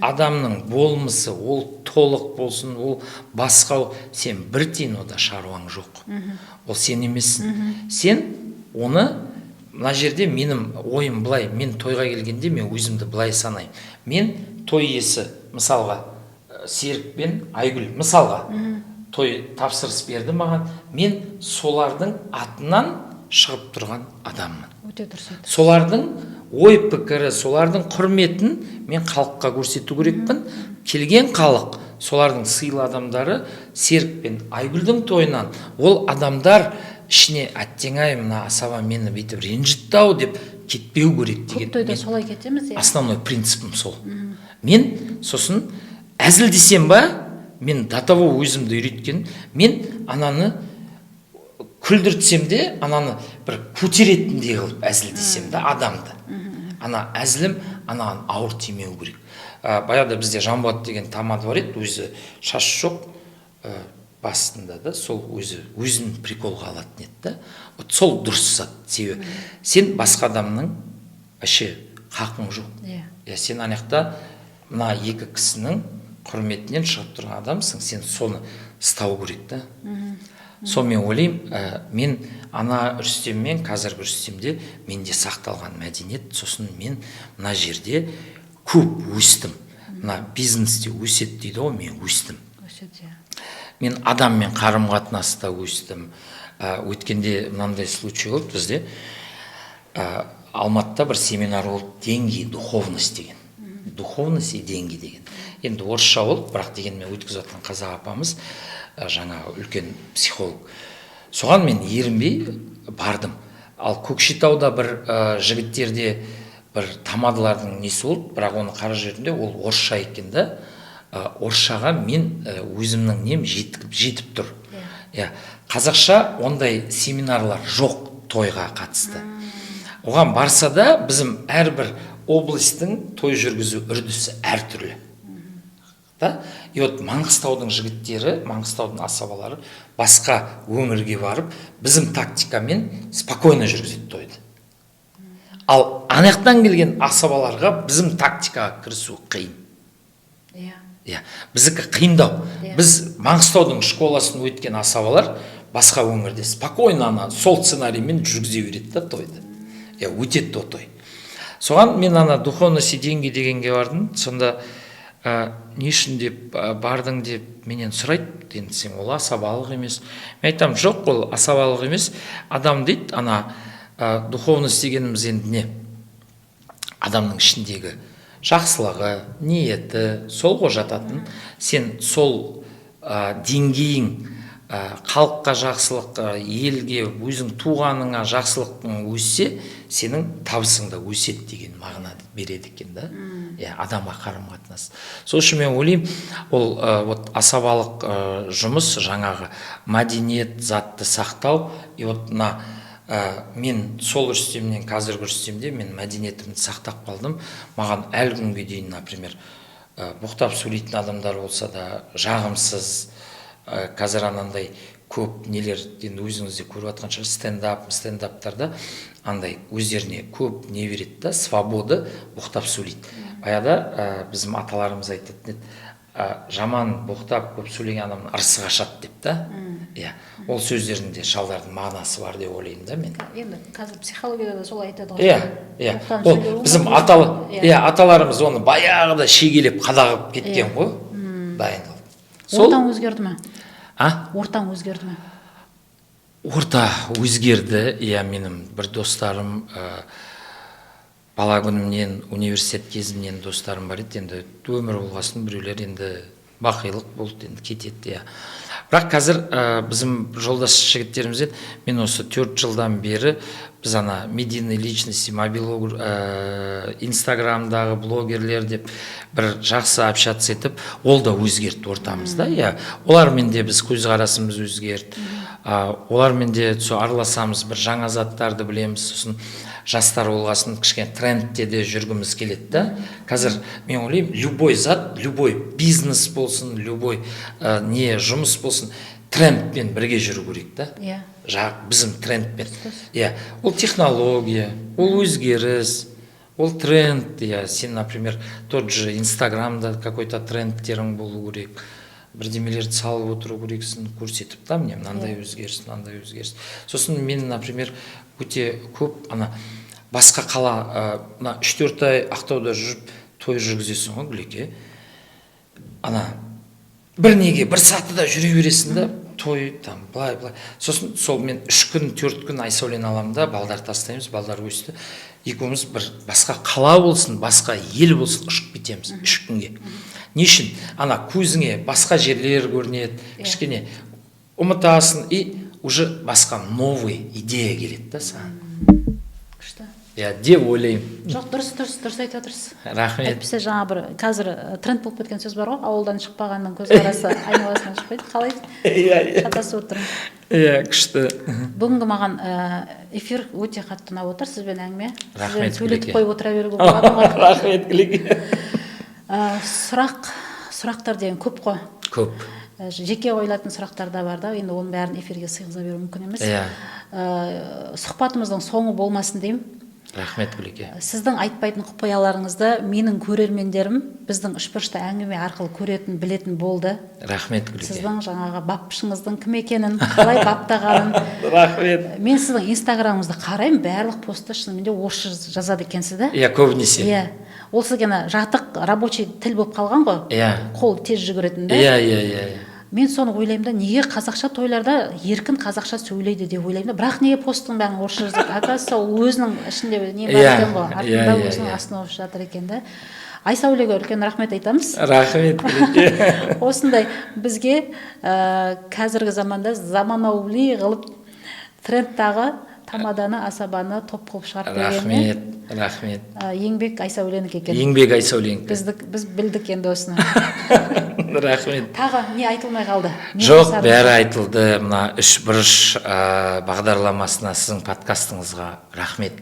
адамның болмысы, ол толық болсын, ол басқа, сен бір тиын ода шаруаң жоқ. Ол сен емес. Сен оны, мына жерде менің ойым былай, мен тойға келгенде мен өзімді былай санаймын. Мен той иесі, мысалға, Серік пен Айгүл, мысалға, той тапсырыс берді маған, мен солардың атынан шығып тұрған адаммын. Солардың ой пікірі, солардың құрметін мен халыққа көрсету керекпін. Келген халық, солардың сыйлы адамдары, Серік пен Айгүлдің тойынан, ол адамдар ішіне әттең-ай, мына асаба мені бүйтіп ренжітті-ау деп кетпеу керек деген. Көп тойда солай кетеміз. Основной принципім сол. Мен сосын әзілдесем ба, мен до того өзімді үйреткен, мен ананы күлдіртсем де, ананы бір көтеретіндей қылып әзілдесем да адамды. Әзілім анаған ауыр тимеу керек. Баяғыда бізде Жанболат деген тамада бар еді, өзі шаш жоқ басында да, сол өзін приколға алатын еді да. Сол дұрыс зат себебі. Сен басқа адамның хақың жоқ. Сен анаяқта мына екі кісінің құрметінен шығып тұрған адамсың, сен соны ұстау керек та. Сол мен ойлаймын, мен ана Рүстеммен, қазіргі Рүстемде менде сақталған мәдениет, сосын мен мына жерде көп өстім. Мына бизнесте өсет дейді ғой, мен өстім. Мен адаммен қарым-қатынаста өстім. Өткенде мынандай случай болды бізде. Алматыда бір семинар болды, деньги, духовность деген. Духовность и деньги деген. Енді орысша болды, бірақ дегенмен өткізіп жатқан қазақ апамыз жаңа үлкен психолог. Соған мен ерінбей бардым. Ал Көкшетауда бір жігіттерде бір тамадалардың несі болды, бірақ оны қара жерінде ол орысша екен да. Орысшаға мен өзімнің нем жетіп тұр. Қазақша ондай семинарлар жоқ тойға қатысты. Оған барса да біздің әрбір облыстың той жүргізу үрдісі әртүрлі. И Маңғыстаудың жігіттері, Маңғыстаудың асабалары басқа өңірге барып, біздің тактикамен спокойно жүргізеді тойды. Ал анаяқтан келген асабаларға біздің тактикаға кірісу қиын. Біздікі қиындау. Біз Маңғыстаудың школасын өткен асабалар басқа өңірде спокойно ана сол сценариймен жүргізе береді да тойды. Өтеді да той. Соған мен ана духовности деньги дегенге бардым. Сонда не үшін деп бардың деп менен сұрайды. Енді сен ол асабалық емес. Мен айтам, жоқ, ол асабалық емес. Адам дейді, ана духовность дегеніміз енді не? Адамның ішіндегі жақсылығы, ниеті, сол ғой жататын. Сен сол деңгейің халыққа жақсылық, елге, өзің туғаныңа жақсылықтың өссе, сенің табысың да өседі деген мағына береді екен да. Адамға қарым-қатынас. Сол үшін мен ойлаймын, ол вот асабалық жұмыс, жаңағы мәдениет затты сақтау, и вот мен сол үрстемнен қазіргі үрстемде мен мәдениетімді сақтап қалдым. Маған әлі күнге дейін, например, боқтап сөйлейтін адамдар болса да жағымсыз, қазір анандай көп нелер, енді өзіңіз де көріп жатқан шығар, стендаптарда андай өздеріне көп не береді да, свобода, боқтап сөйлейді. Баяғыда біздің аталарымыз айтатын еді, жаман боқтап көп сөйлеген адамның ырысы қашады деп та. Ол сөздерінде шалдардың мағынасы бар деп ойлаймын да мен. Енді қазір психологияда да солай айтады ғой. Ол біздің аталарымыз оны баяғыда шегелеп қадағып кеткен ғой. Дайындалып. Ортаң өзгерді ме? Ортаң өзгерді ме? Орта өзгерді. Менің бір достарым бала күнімнен, университет кезімнен достарым бар еді. Енді өмір болғасын біреулер енді бақилық болды, енді кетеді. Бірақ қазір біздің жолдас жігіттерімізден мен осы 4 жылдан бері біз ана медийный личности, инстаграмдағы блогерлер деп бір жақсы общаться етіп, ол да өзгерді ортамызда. Олармен де біз көзқарасымыз өзгерді. Олармен де араласамыз, бір жаңа заттарды білеміз. Сосын жастар болғасын кішкене трендте де жүргіміз келеді да. Қазір мен ойлаймын, любой зат, любой бизнес болсын, любой не жұмыс болсын, трендпен бірге жүру керек да. Біздің трендпен. Ол технология, ол өзгеріс, ол тренд. Сен, например, тот же инстаграмда какой-то трендтерің болу керек. Бірдемелерді салып отыру керексің, көрсетіп та, мне мынандай өзгеріс, мынандай өзгеріс. Сосын мен, например, өте көп басқа қала 3-4 ай Ақтауда жүріп той жүргізесің ғой, Гүлеке. Бір неге, бір сатыда жүре бересің да, той, былай. Сосын сол мен 3 күн, 4 күн Айсәулені аламын да, балдар тастаймыз, балдар өсті. Екеуміз бір басқа қала болсын, басқа ел болсын, ұшып кетеміз 3 күнге. Не үшін? Көзіңе басқа жерлер көрінеді, кішкене ұмытасың, и уже басқа новый идея келеді да саған. Күшті. Деп ойлаймын. Жоқ, дұрыс айтып отырсыз. Рахмет. Әйтпесе жаңа бір қазір тренд болып кеткен сөз бар ғой, ауылдан шықпағанның көзқарасы айналасынан шықпайды. Қалай? Шатасып отырмын. Күшті. Бүгінгі маған эфир өте қатты ұнап отыр, сізбен әңгіме. Рахмет. Сөйлетіп қойып отыра беруге болады ғой. Рахмет, Гүлеке. Сұрақтар деген көп қой. Көп. Жеке қойылатын сұрақтар да бар да, енді оның бәрін эфирге сыйғыза беру мүмкін емес. Сұхбатымыздың соңы болмасын деймін. Рахмет, Гүлеке. Сіздің айтпайтын құпияларыңызды менің көрермендерім біздің үшбұрышты әңгіме арқылы көретін, білетін болды. Рахмет, Гүлеке. Сіздің жаңағы бапшыңыздың кім екенін, қалай баптағанын. Рахмет. Мен сіздің инстаграмыңызды қараймын, барлық постты шынымен де орысша жазады екенсіз да? Көбінесе. Ол сізге жатық рабочий тіл болып қалған ғой? Қол тез жүгіретін да? Мен соны ойлаймын да, неге қазақша тойларда еркін қазақша сөйлейді деп ойлаймын да, бірақ неге посттың бәрін орысша жазады? Оказывается, ол өзінің ішінде не бар екен ғой, артында өзінің основасы жатыр екен да. Айсәулеге үлкен рахмет айтамыз. Рахмет. Осындай бізге қазіргі заманда заманауи қылып трендтағы тамаданы, асабаны топ қылып шығарып бергеніне. Рахмет. Еңбек Айсәуленікі екен. Еңбек Айсәуленікі. Біз білдік енді осыны. Рахмет. Тағы не айтылмай қалды? Жоқ, бәрі айтылды. Мына үшбұрыш бағдарламасына, сіздің подкастыңызға рахмет.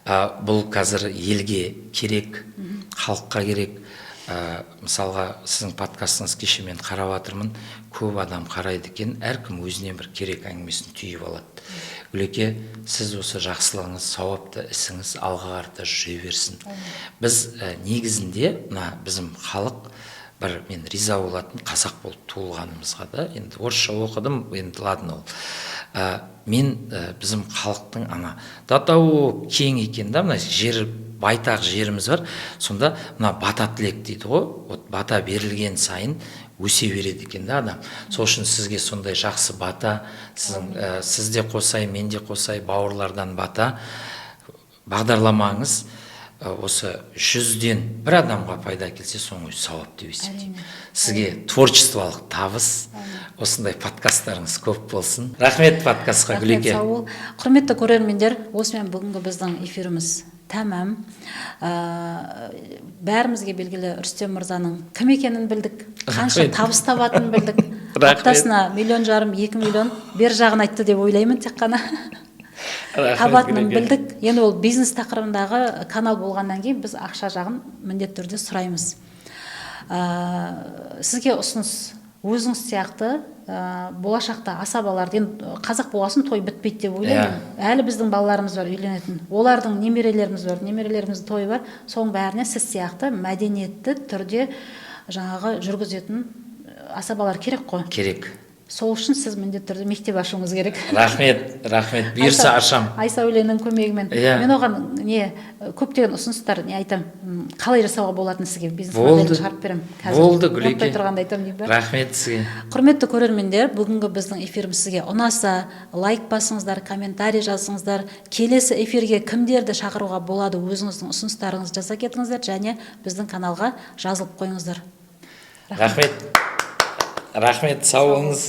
Бұл қазір елге керек, халыққа керек. Мысалға, сіздің подкастыңыз кеше мен қарап жатырмын, көп адам қарайды екен, әркім өзінен бір керек әңгімесін түйіп алады. Гүлеке, сіз осы жақсылығыңыз, сауапты ісіңіз алға қарата жүре берсін. Біз негізінде біздің халық бір мен риза болатын қазақ болып туылғанымызға да. Енді орысша оқыдым, енді ладно ол. Мен біздің халықтың ана датау кең екен да, мына жер байтақ жеріміз бар. Сонда мына бата тілек дейді ғой. Вот бата берілген сайын өсе береді екен да адам. Сол үшін сізге сондай жақсы бата, сіз де қосай, мен де қосай, бауырлардан бата. Бағдарламаңыз осы 100-ден бір адамға пайда келсе, соның өзі сауап деп есептеймін. Сізге творчестволық табыс, осындай подкасттарыңыз көп болсын. Рахмет подкастқа, Гүлеке. Құрметті көрермендер, осымен бүгінгі біздің эфиріміз тәмам. Бәрімізге белгілі Рүстем мырзаның кім екенін білдік, қанша табыс табатынын білдік. Аптасына 1,5 миллион, 2 миллион бер жағын айтты деп ойлаймын тек қана. Табатынын білдік. Енді ол бизнес тақырыбындағы канал болғаннан кейін біз ақша жағын міндетті түрде сұраймыз. Сізге ұсыныс, өзіңіз сияқты болашақта асабаларды, енді қазақ болғасын той бітпейді деп ойлаймын. Әлі біздің балаларымыз бар үйленетін, олардың немерелеріміз бар, немерелеріміздің тойы бар. Соның бәріне сіз сияқты мәдениетті түрде жаңағы жүргізетін асабалар керек қой. Керек. Сол үшін сіз міндетті түрде мектеп ашуыңыз керек. Рахмет, бұйырса ашам. Айсәуленің көмегімен. Мен оған көптеген ұсыныстар айтам, қалай жасауға болатынын сізге бизнес моделін шығарып берем. Болды, Гүлеке. Рахмет сізге. Құрметті көрермендер, бүгінгі біздің эфиріміз сізге ұнаса, лайк басыңыздар, комментарий жазыңыздар. Келесі эфирге кімдерді шақыруға болады, өзіңіздің ұсыныстарыңызды жаза кетіңіздер және біздің каналға жазылып қойыңыздар. Рахмет, сау болыңыз.